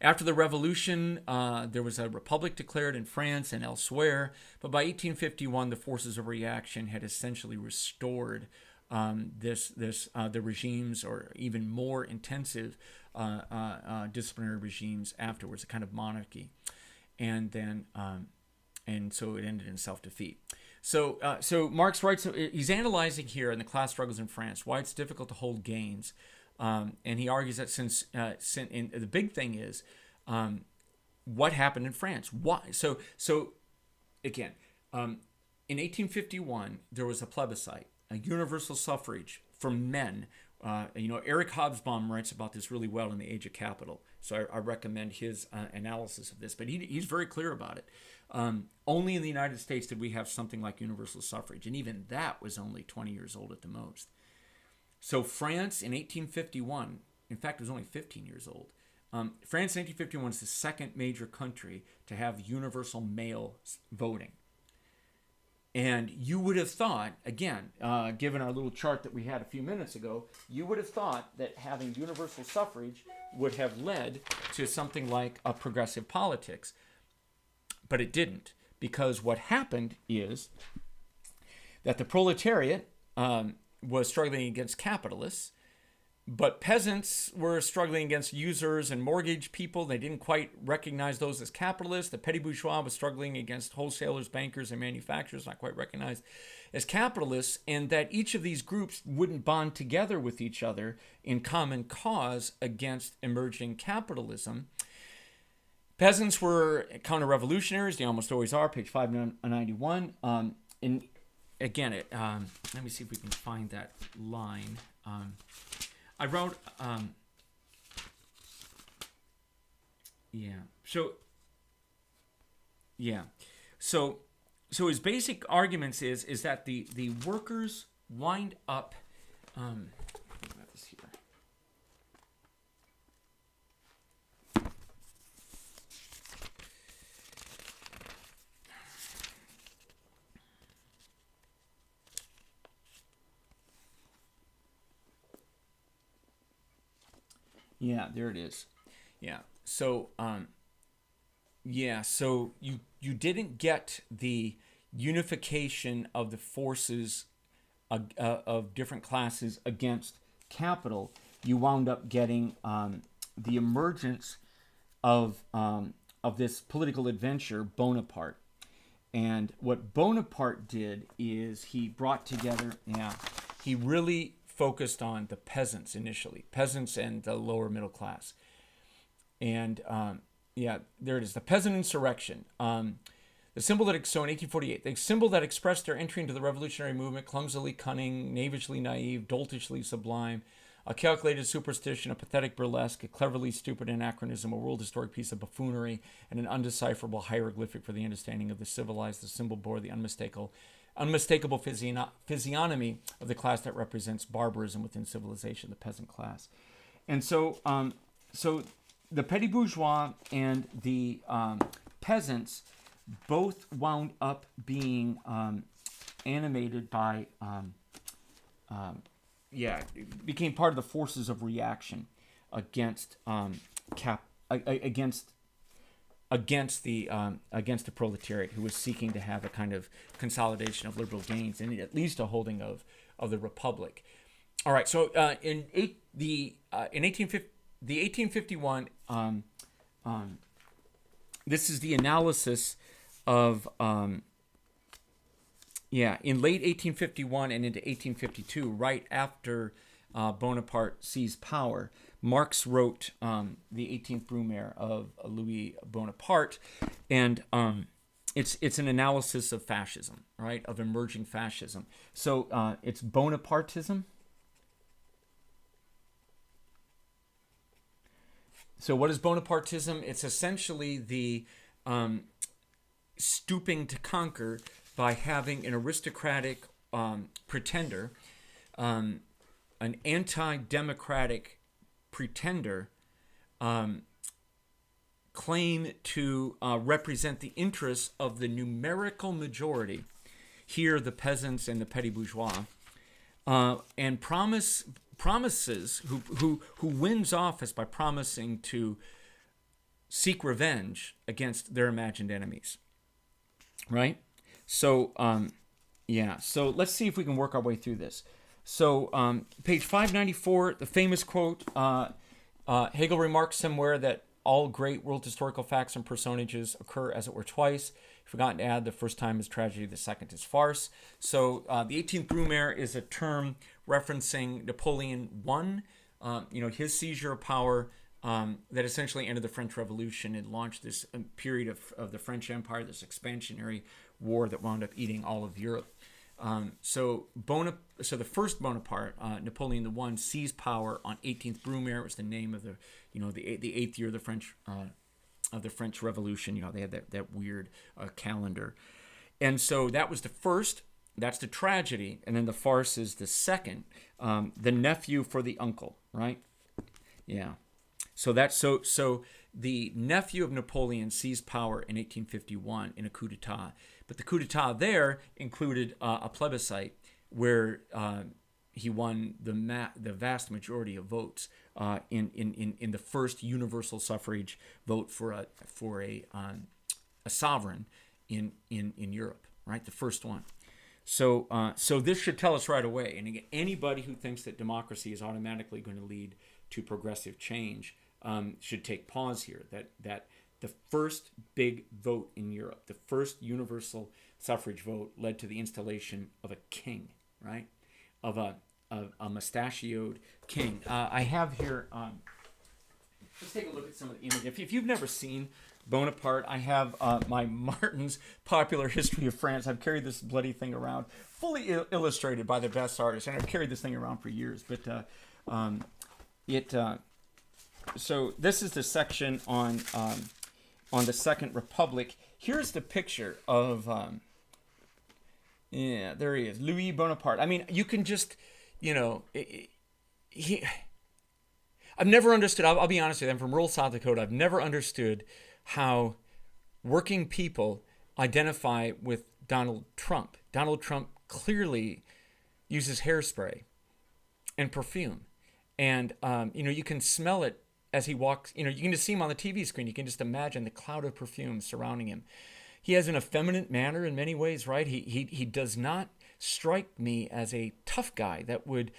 After the revolution, there was a republic declared in France and elsewhere. But by 1851, the forces of reaction had essentially restored the regimes, or even more intensive disciplinary regimes afterwards, a kind of monarchy, and then and so it ended in self-defeat. So Marx writes, he's analyzing here in the class struggles in France why it's difficult to hold gains, and he argues that since the big thing is what happened in France. Why? So again, in 1851 there was a plebiscite. A universal suffrage for men. Eric Hobsbawm writes about this really well in The Age of Capital. So I recommend his analysis of this. But he's very clear about it. Only in the United States did we have something like universal suffrage. And even that was only 20 years old at the most. So France in 1851, in fact, it was only 15 years old. France in 1851 is the second major country to have universal male voting. And you would have thought, again, given our little chart that we had a few minutes ago, you would have thought that having universal suffrage would have led to something like a progressive politics. But it didn't, because what happened is that the proletariat was struggling against capitalists, but peasants were struggling against users and mortgage people. They didn't quite recognize those as capitalists. The petty bourgeois was struggling against wholesalers, bankers, and manufacturers, not quite recognized as capitalists, and that each of these groups wouldn't bond together with each other in common cause against emerging capitalism. Peasants were counter-revolutionaries. They almost always are, page 591. And again, let me see if we can find that line. I wrote, So his basic arguments is that the workers wind up, I got this here. Yeah, there it is. Yeah. So, so you didn't get the unification of the forces of different classes against capital. You wound up getting the emergence of this political adventure, Bonaparte. And what Bonaparte did is he brought together, he really focused on the peasants initially, peasants and the lower middle class. And there it is, the peasant insurrection. The symbol that, so in 1848, the symbol that expressed their entry into the revolutionary movement, clumsily cunning, knavishly naive, doltishly sublime, a calculated superstition, a pathetic burlesque, a cleverly stupid anachronism, a world historic piece of buffoonery, and an undecipherable hieroglyphic for the understanding of the civilized. The symbol bore the unmistakable physiognomy of the class that represents barbarism within civilization, the peasant class. And so the petty bourgeois and the peasants both wound up being animated by, became part of the forces of reaction against against against the proletariat, who was seeking to have a kind of consolidation of liberal gains and at least a holding of the republic. All right, so in 1851, this is the analysis of in late 1851 and into 1852, right after Bonaparte seized power, Marx wrote the 18th Brumaire of Louis Bonaparte, and it's an analysis of fascism, right, of emerging fascism. So it's Bonapartism. So what is Bonapartism? It's essentially the stooping to conquer by having an aristocratic pretender, an anti-democratic pretender, claim to represent the interests of the numerical majority, here the peasants and the petty bourgeois, and promises who wins office by promising to seek revenge against their imagined enemies, right? So so let's see if we can work our way through this. So page 594, the famous quote, Hegel remarks somewhere that all great world historical facts and personages occur as it were twice. Forgotten to add, the first time is tragedy, the second is farce. So the 18th Brumaire is a term referencing Napoleon I, his seizure of power that essentially ended the French Revolution and launched this period of the French Empire, this expansionary war that wound up eating all of Europe. So the first Bonaparte, Napoleon I, seized power on 18th Brumaire. It was the name of the 8th year of the French Revolution. They had that weird calendar, and so that was the first. That's the tragedy, and then the farce is the second. The nephew for the uncle, right? Yeah. So the nephew of Napoleon seized power in 1851 in a coup d'état. But the coup d'état there included a plebiscite where he won the vast majority of votes in the first universal suffrage vote for a sovereign in Europe, right? The first one. So this should tell us right away. And again, anybody who thinks that democracy is automatically going to lead to progressive change should take pause here. That the first big vote in Europe, the first universal suffrage vote, led to the installation of a king, right? Of a mustachioed king. I have here. Let's take a look at some of the images. If you've never seen Bonaparte, I have my Martin's Popular History of France. I've carried this bloody thing around, fully illustrated by the best artists, and I've carried this thing around for years. But so this is the section on the Second Republic. Here's the picture of there he is, Louis Bonaparte. I mean, you can just I've never understood. I'll be honest with you. I'm from rural South Dakota. I've never understood how working people identify with Donald Trump. Donald Trump clearly uses hairspray and perfume, and you can smell it as he walks. You can just see him on the TV screen. You can just imagine the cloud of perfume surrounding him. He has an effeminate manner in many ways, right? He does not strike me as a tough guy that would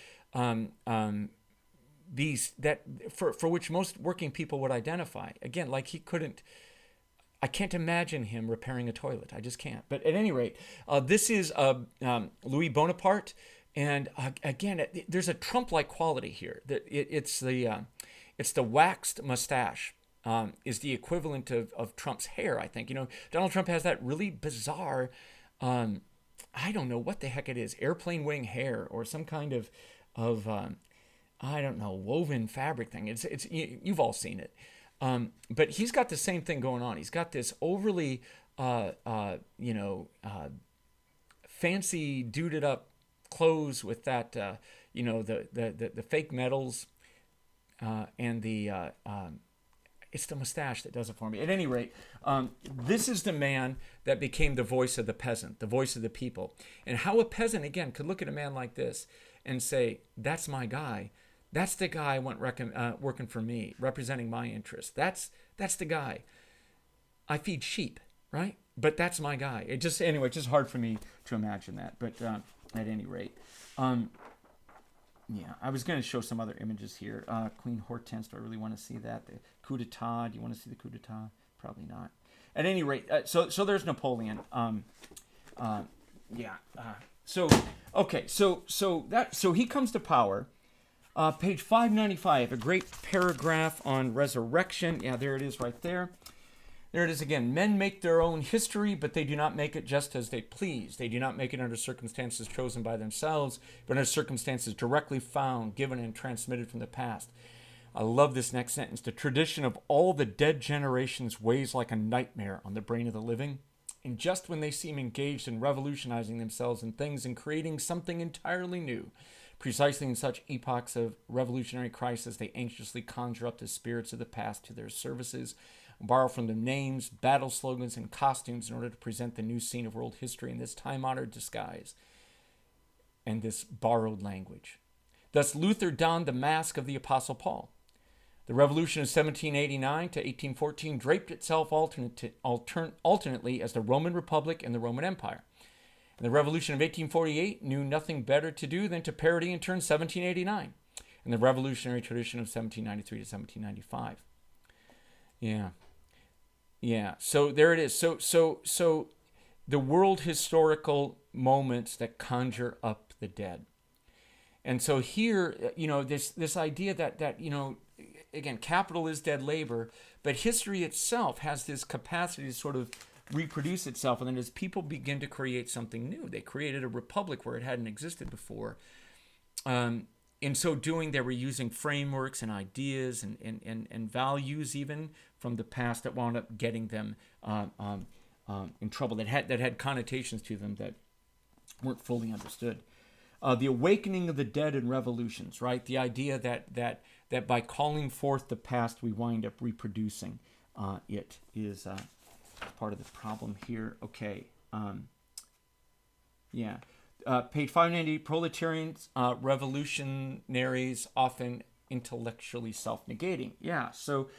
be that for which most working people would identify. Again, like I can't imagine him repairing a toilet. I just can't. But at any rate, this is Louis Bonaparte, and again, there's a Trump-like quality here. It's the waxed mustache. Is the equivalent of Trump's hair, I think. Donald Trump has that really bizarre, I don't know what the heck it is, airplane wing hair or some kind of I don't know, woven fabric thing. It's you've all seen it. But he's got the same thing going on. He's got this overly, fancy, duded up clothes with that, the fake medals, and the it's the mustache that does it for me. At any rate, this is the man that became the voice of the peasant, the voice of the people. And how a peasant, again, could look at a man like this and say, that's my guy. That's the guy I want working for me, representing my interests. That's the guy. I feed sheep, right? But that's my guy. It just anyway, it's just hard for me to imagine that. But at any rate, yeah, I was going to show some other images here. Queen Hortense, do I really want to see that? The coup d'état. Do you want to see the coup d'état? Probably not. At any rate, so there's Napoleon. Yeah. So he comes to power. Page 595, a great paragraph on resurrection. Yeah, there it is right there. There it is again. Men make their own history, but they do not make it just as they please. They do not make it under circumstances chosen by themselves, but under circumstances directly found, given, and transmitted from the past. I love this next sentence. The tradition of all the dead generations weighs like a nightmare on the brain of the living. And just when they seem engaged in revolutionizing themselves in things and creating something entirely new, precisely in such epochs of revolutionary crisis, they anxiously conjure up the spirits of the past to their services, borrow from them names, battle slogans, and costumes in order to present the new scene of world history in this time-honored disguise and this borrowed language. Thus, Luther donned the mask of the Apostle Paul. The revolution of 1789 to 1814 draped itself alternately as the Roman Republic and the Roman Empire. And the revolution of 1848 knew nothing better to do than to parody in turn 1789 and the revolutionary tradition of 1793 to 1795. Yeah. So there it is. So the world historical moments that conjure up the dead. And so here, this idea that again, capital is dead labor, but history itself has this capacity to sort of reproduce itself. And then as people begin to create something new, they created a republic where it hadn't existed before. In so doing, they were using frameworks and ideas and values even from the past that wound up getting them in trouble, that had connotations to them that weren't fully understood. The awakening of the dead in revolutions, right? The idea that by calling forth the past, we wind up reproducing it is part of the problem here. Okay. Yeah. Page 590, proletarians, revolutionaries, often intellectually self-negating. Yeah, so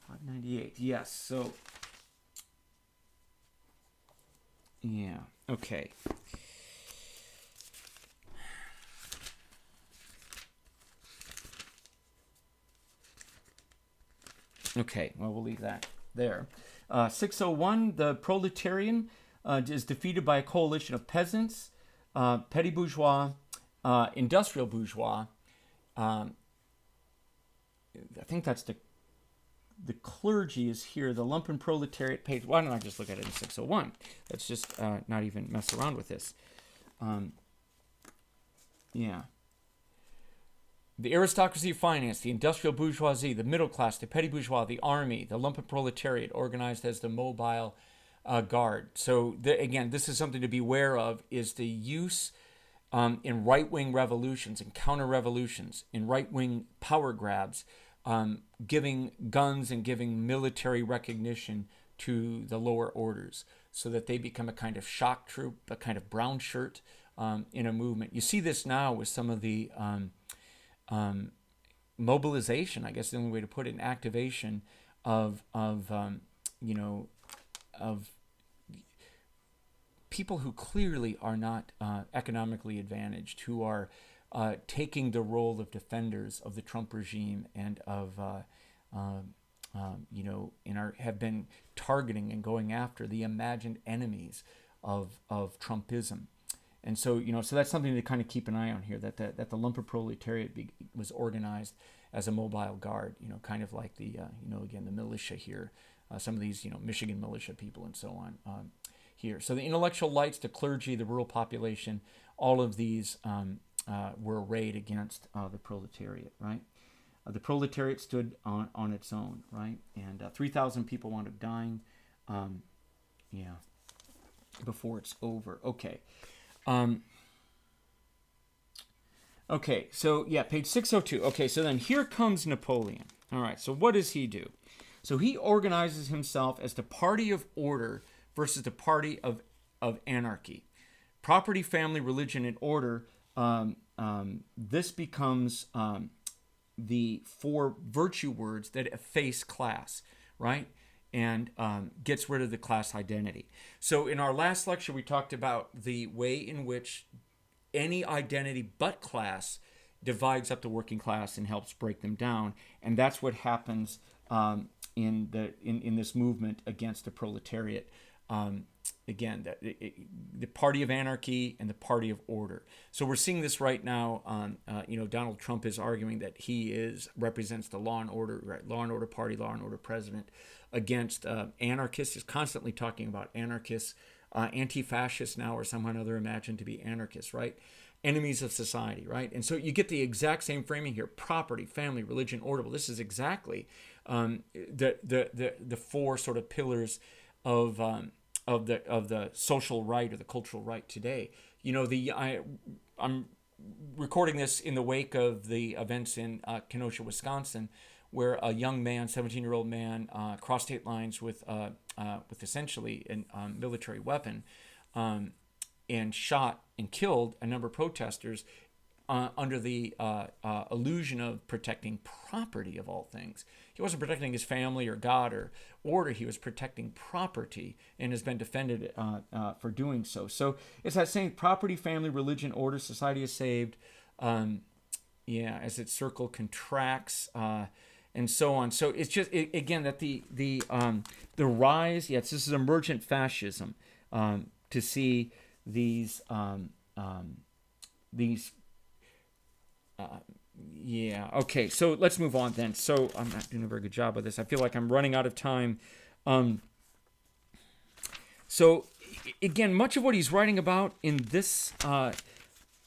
598, yes. So, yeah, okay. Okay, well, we'll leave that there. 601, the proletarian is defeated by a coalition of peasants, petty bourgeois, industrial bourgeois. I think that's the clergy is here. The lumpen proletariat page. Why don't I just look at it in 601? Let's just not even mess around with this. Yeah. The aristocracy of finance, the industrial bourgeoisie, the middle class, the petty bourgeois, the army, the lumpen proletariat, organized as the mobile guard. So again, this is something to be aware of, is the use in right-wing revolutions and counter-revolutions, in right-wing power grabs, giving guns and giving military recognition to the lower orders so that they become a kind of shock troop, a kind of brown shirt in a movement. You see this now with some of the mobilization, I guess the only way to put it, an activation of people who clearly are not economically advantaged, who are taking the role of defenders of the Trump regime and of have been targeting and going after the imagined enemies of Trumpism. And so, so that's something to kind of keep an eye on here, that the lumpen proletariat was organized as a mobile guard, kind of like the, again, the militia here, some of these, Michigan militia people and so on here. So the intellectual elites, the clergy, the rural population, all of these were arrayed against the proletariat, right? The proletariat stood on its own, right? And 3,000 people wound up dying, before it's over. Okay. Okay, so yeah, page 602. Okay, so then here comes Napoleon. All right, so what does he do? So he organizes himself as the party of order versus the party of anarchy. Property, family, religion, and order. This becomes the four virtue words that efface class, right? and gets rid of the class identity. So in our last lecture, we talked about the way in which any identity but class divides up the working class and helps break them down, and that's what happens in this movement against the proletariat. Again, the party of anarchy and the party of order. So we're seeing this right now. Donald Trump is arguing that he represents the law and order, right? Law and order party, law and order president, against anarchists. He's constantly talking about anarchists, anti-fascists now, or somehow or other imagined to be anarchists, right? Enemies of society, right? And so you get the exact same framing here: property, family, religion, order. Well, this is exactly the four sort of pillars of the social right or the cultural right today. I'm recording this in the wake of the events in Kenosha, Wisconsin, where a young man, 17-year-old man, crossed state lines with essentially a military weapon, and shot and killed a number of protesters under the illusion of protecting property, of all things. He wasn't protecting his family or God or order. He was protecting property, and has been defended for doing so. So it's that same property, family, religion, order, society is saved, as its circle contracts, and so on. So it's just, again, that the rise, yes, this is emergent fascism, to see these okay, so let's move on then. So I'm not doing a very good job of this. I feel like I'm running out of time. So again, much of what he's writing about in this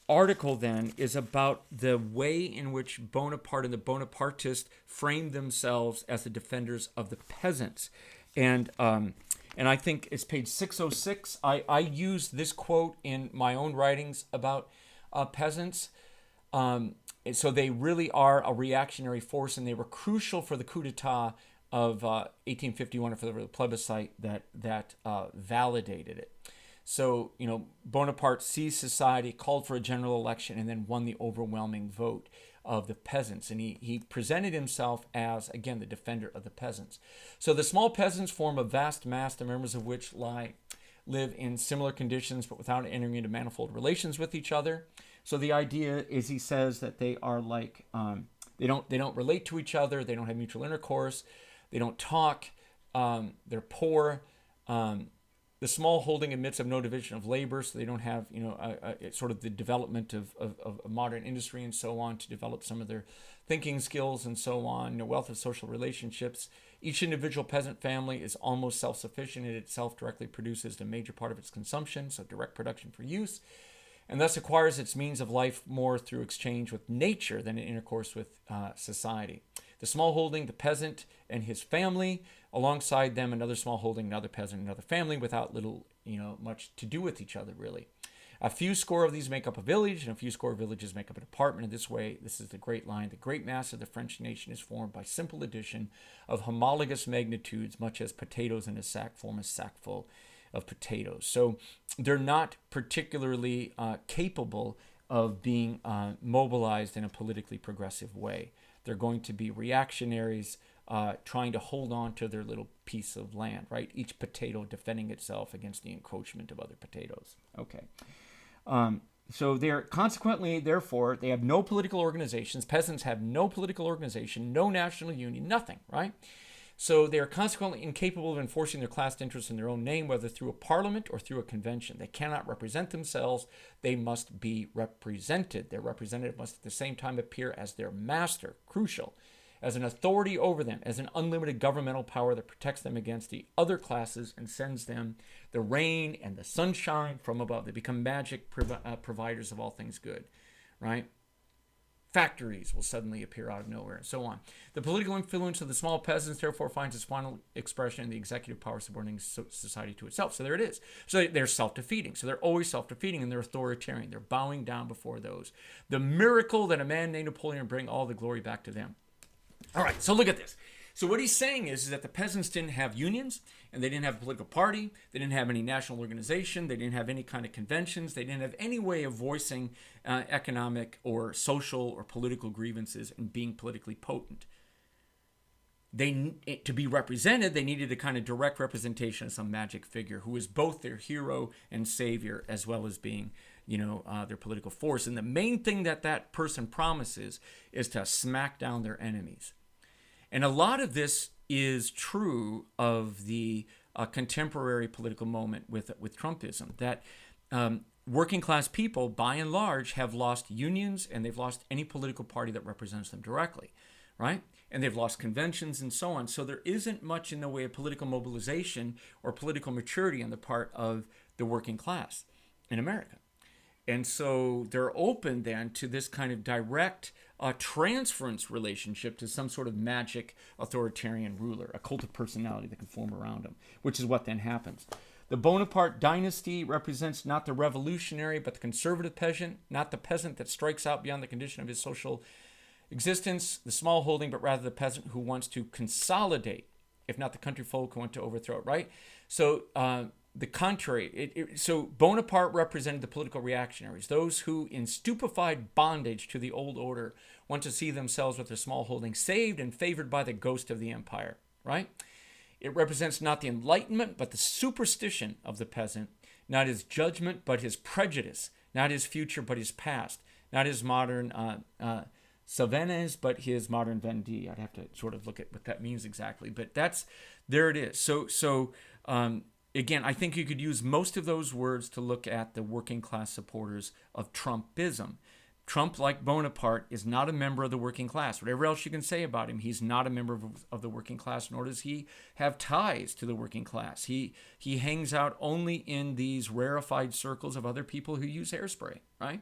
article then is about the way in which Bonaparte and the Bonapartists framed themselves as the defenders of the peasants. And I think it's page 606. I use this quote in my own writings about peasants. So they really are a reactionary force, and they were crucial for the coup d'etat of 1851, or for the plebiscite that validated it. So, Bonaparte seized society, called for a general election, and then won the overwhelming vote of the peasants. And he presented himself as, again, the defender of the peasants. So the small peasants form a vast mass, the members of which live in similar conditions, but without entering into manifold relations with each other. So the idea is, he says, that they are like, they don't relate to each other, they don't have mutual intercourse, they don't talk, they're poor. The small holding admits of no division of labor, so they don't have, sort of the development of modern industry and so on to develop some of their thinking skills and so on. No wealth of social relationships. Each individual peasant family is almost self-sufficient. It itself directly produces a major part of its consumption, so direct production for use, and thus acquires its means of life more through exchange with nature than in intercourse with society. The small holding, the peasant and his family, alongside them another small holding, another peasant, another family, without much to do with each other, really. A few score of these make up a village, and a few score of villages make up a department. In this way, this is the great line: the great mass of the French nation is formed by simple addition of homologous magnitudes, much as potatoes in a sack form a sackful of potatoes. So they're not particularly capable of being mobilized in a politically progressive way. They're going to be reactionaries, trying to hold on to their little piece of land, right? Each potato defending itself against the encroachment of other potatoes. Okay. So they're consequently, therefore, they have no political organizations. Peasants have no political organization, no national union, nothing, right? So they are consequently incapable of enforcing their class interests in their own name, whether through a parliament or through a convention. They cannot represent themselves. They must be represented. Their representative must at the same time appear as their master, crucial, as an authority over them, as an unlimited governmental power that protects them against the other classes and sends them the rain and the sunshine from above. They become magic providers of all things good, right? Factories will suddenly appear out of nowhere, and so on. The political influence of the small peasants, therefore, finds its final expression in the executive power subordinating society to itself. So there it is. So they're self-defeating. So they're always self-defeating, and they're authoritarian. They're bowing down before those. The miracle that a man named Napoleon bring all the glory back to them. All right, so look at this. So what he's saying is that the peasants didn't have unions, and they didn't have a political party. They didn't have any national organization. They didn't have any kind of conventions. They didn't have any way of voicing economic or social or political grievances and being politically potent. to be represented, they needed a kind of direct representation of some magic figure who was both their hero and savior, as well as being, their political force. And the main thing that person promises is to smack down their enemies. And a lot of this is true of the contemporary political moment with Trumpism, that working class people, by and large, have lost unions, and they've lost any political party that represents them directly, right? And they've lost conventions and so on. So there isn't much in the way of political mobilization or political maturity on the part of the working class in America. And so they're open then to this kind of direct transference relationship to some sort of magic authoritarian ruler, a cult of personality that can form around them, which is what then happens. The Bonaparte dynasty represents not the revolutionary, but the conservative peasant, not the peasant that strikes out beyond the condition of his social existence, the small holding, but rather the peasant who wants to consolidate, if not the country folk who want to overthrow it, right? So the contrary. So Bonaparte represented the political reactionaries, those who in stupefied bondage to the old order want to see themselves with their small holding saved and favored by the ghost of the empire, right? It represents not the enlightenment, but the superstition of the peasant, not his judgment, but his prejudice, not his future, but his past, not his modern Savenes, but his modern Vendi. I'd have to sort of look at what that means exactly, but there it is. So again, I think you could use most of those words to look at the working class supporters of Trumpism. Trump, like Bonaparte, is not a member of the working class. Whatever else you can say about him, he's not a member of the working class, nor does he have ties to the working class. He hangs out only in these rarefied circles of other people who use hairspray, right?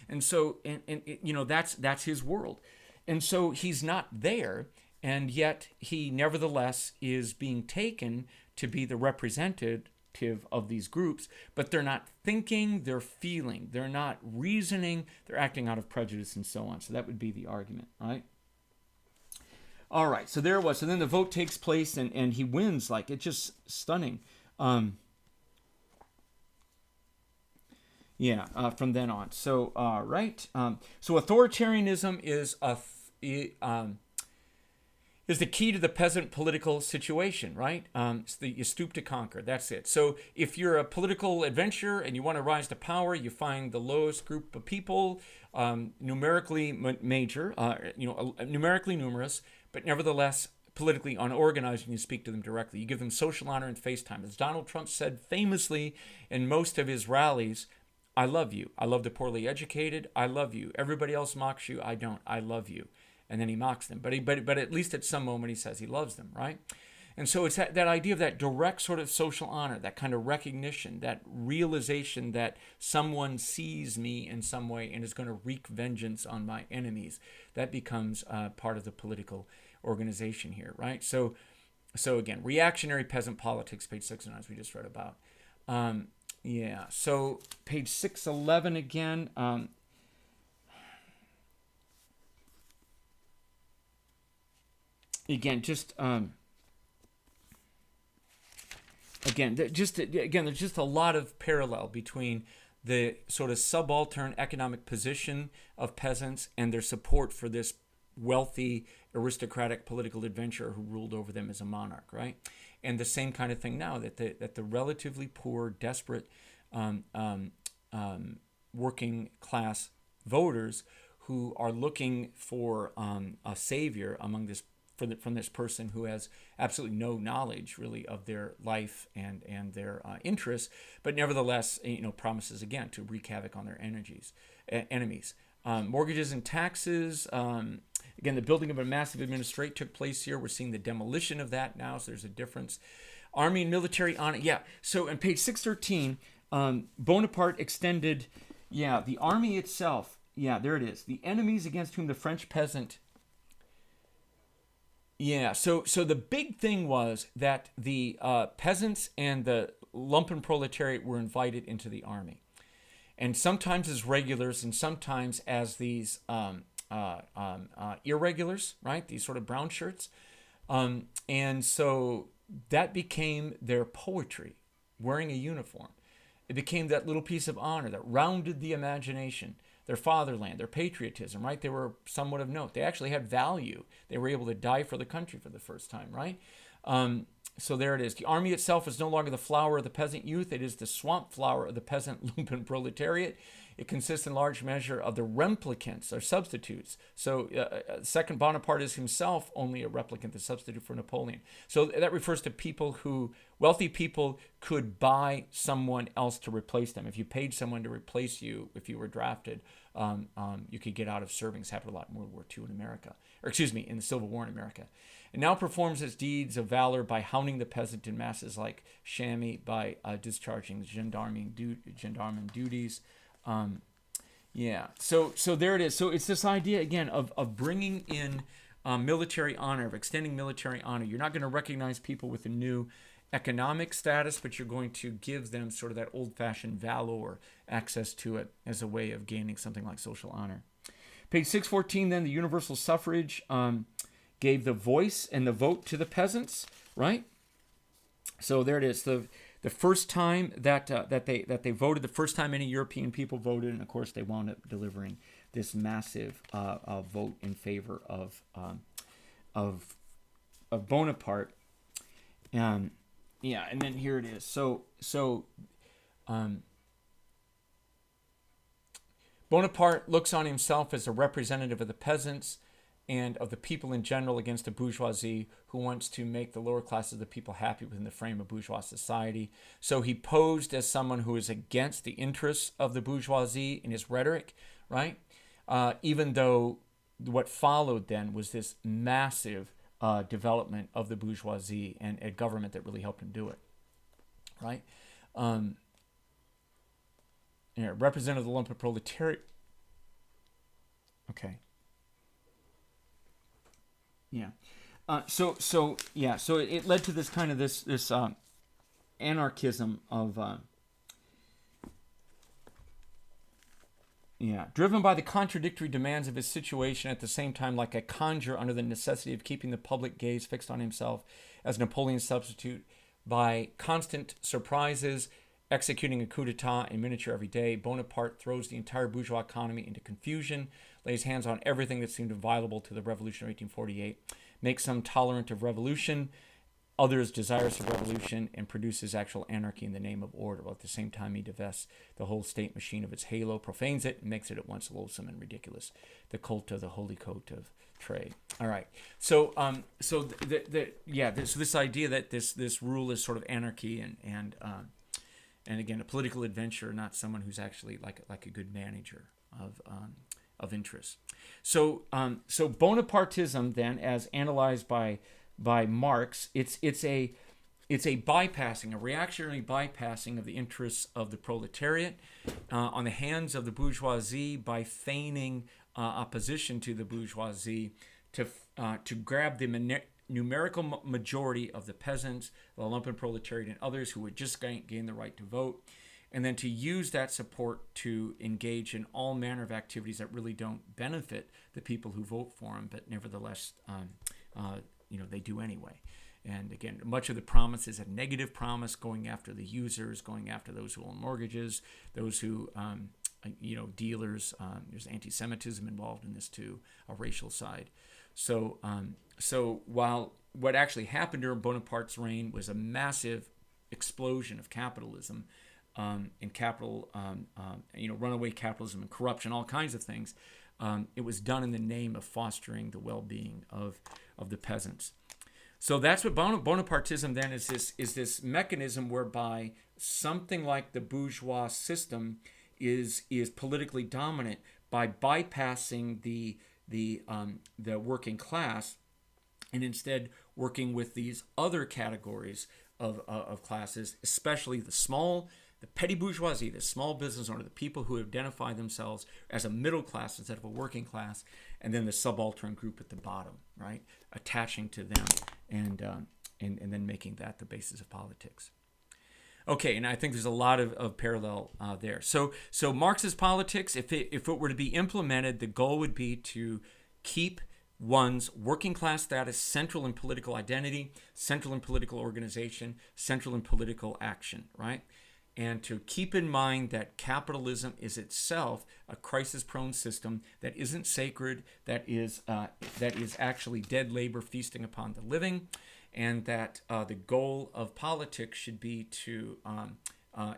And so, that's his world. And so he's not there, and yet he nevertheless is being taken to be the representative of these groups, but they're not thinking, they're feeling, they're not reasoning, they're acting out of prejudice and so on. So that would be the argument, right? All right, so there it was. So then the vote takes place, and he wins. Like, it's just stunning. From then on. So, so authoritarianism is the key to the peasant political situation, right? You stoop to conquer. That's it. So if you're a political adventurer and you want to rise to power, you find the lowest group of people, numerically major, numerically numerous, but nevertheless politically unorganized, and you speak to them directly. You give them social honor and face time. As Donald Trump said famously in most of his rallies, I love you. I love the poorly educated. I love you. Everybody else mocks you. I don't. I love you. And then he mocks them. But at least at some moment he says he loves them, right? And so it's that idea of that direct sort of social honor, that kind of recognition, that realization that someone sees me in some way and is going to wreak vengeance on my enemies. That becomes part of the political organization here, right? So again, reactionary peasant politics, page 609, as we just read about. So page 611 again. There's just a lot of parallel between the sort of subaltern economic position of peasants and their support for this wealthy, aristocratic political adventurer who ruled over them as a monarch, right? And the same kind of thing now, that the relatively poor, desperate, working class voters who are looking for a savior among this from this person who has absolutely no knowledge really of their life and their interests, but nevertheless promises again to wreak havoc on their enemies. Mortgages and taxes. Again, the building of a massive administrate took place here. We're seeing the demolition of that now, so there's a difference. Army and military on it. Yeah. So on page 613, Bonaparte extended, the army itself. Yeah, there it is. The enemies against whom the French peasant. Yeah, so the big thing was that the peasants and the lumpen proletariat were invited into the army. And sometimes as regulars and sometimes as these irregulars, right? These sort of brown shirts. And so that became their poetry, wearing a uniform. It became that little piece of honor that rounded the imagination. Their fatherland, their patriotism, right? They were somewhat of note. They actually had value. They were able to die for the country for the first time, right? So there it is. The army itself is no longer the flower of the peasant youth. It is the swamp flower of the peasant lumpen proletariat. It consists in large measure of the replicants or substitutes. So second, Bonaparte is himself only a replicant, the substitute for Napoleon. So that refers to people who, wealthy people, could buy someone else to replace them. If you paid someone to replace you, if you were drafted, you could get out of serving. This happened a lot in World War II in America, or excuse me, in the Civil War in America. It now performs its deeds of valor by hounding the peasant in masses like chamois, by discharging gendarme duties. So there it is. So it's this idea, again, of bringing in military honor, of extending military honor. You're not going to recognize people with a new economic status, but you're going to give them sort of that old-fashioned valor, access to it as a way of gaining something like social honor. Page 614, then, the universal suffrage gave the voice and the vote to the peasants, right? So there it is. The first time that they voted, the first time any European people voted, and of course they wound up delivering this massive vote in favor of Bonaparte. And then here it is. So Bonaparte looks on himself as a representative of the peasants and of the people in general against the bourgeoisie, who wants to make the lower classes of the people happy within the frame of bourgeois society. So he posed as someone who is against the interests of the bourgeoisie in his rhetoric, right? Even though what followed then was this massive development of the bourgeoisie and a government that really helped him do it, right? Representative of the lumpen proletariat. Okay. Yeah. So it led to this kind of this anarchism of driven by the contradictory demands of his situation, at the same time like a conjurer under the necessity of keeping the public gaze fixed on himself as Napoleon's substitute, by constant surprises, executing a coup d'etat in miniature every day. Bonaparte throws the entire bourgeois economy into confusion, lays hands on everything that seemed viable to the revolution of 1848, makes some tolerant of revolution, others desirous of revolution, and produces actual anarchy in the name of order, while at the same time he divests the whole state machine of its halo, profanes it, and makes it at once loathsome and ridiculous. The cult of the holy coat of trade. All right. So this idea that this rule is sort of anarchy and again, a political adventure, not someone who's actually like a good manager of interests. So Bonapartism, then, as analyzed by Marx, it's a bypassing, a reactionary bypassing of the interests of the proletariat on the hands of the bourgeoisie by feigning opposition to the bourgeoisie to grab the numerical majority of the peasants, the lumpen proletariat, and others who would just gain the right to vote, and then to use that support to engage in all manner of activities that really don't benefit the people who vote for them, but nevertheless, they do anyway. And again, much of the promise is a negative promise, going after the users, going after those who own mortgages, those who, dealers. There's anti-Semitism involved in this too, a racial side. So while what actually happened during Bonaparte's reign was a massive explosion of capitalism, and capital, runaway capitalism and corruption, all kinds of things, it was done in the name of fostering the well-being of the peasants. So that's what Bonapartism then is this mechanism whereby something like the bourgeois system is politically dominant by bypassing the working class, and instead working with these other categories of classes, especially the petty bourgeoisie, the small business owner, the people who identify themselves as a middle class instead of a working class, and then the subaltern group at the bottom, right? Attaching to them and then making that the basis of politics. Okay, and I think there's a lot of parallel there. So Marxist politics, if it were to be implemented, the goal would be to keep one's working class status central in political identity, central in political organization, central in political action, right? and to keep in mind that capitalism is itself a crisis-prone system that isn't sacred, that is actually dead labor feasting upon the living, and that the goal of politics should be to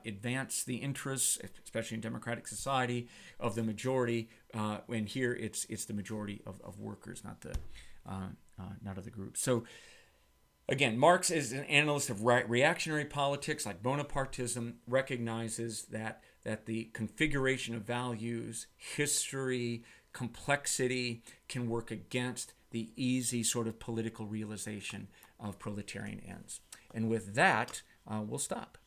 advance the interests, especially in democratic society, of the majority. And here it's the majority of workers, not of the group. So again, Marx is an analyst of reactionary politics, like Bonapartism, recognizes that the configuration of values, history, complexity can work against the easy sort of political realization of proletarian ends. And with that, we'll stop.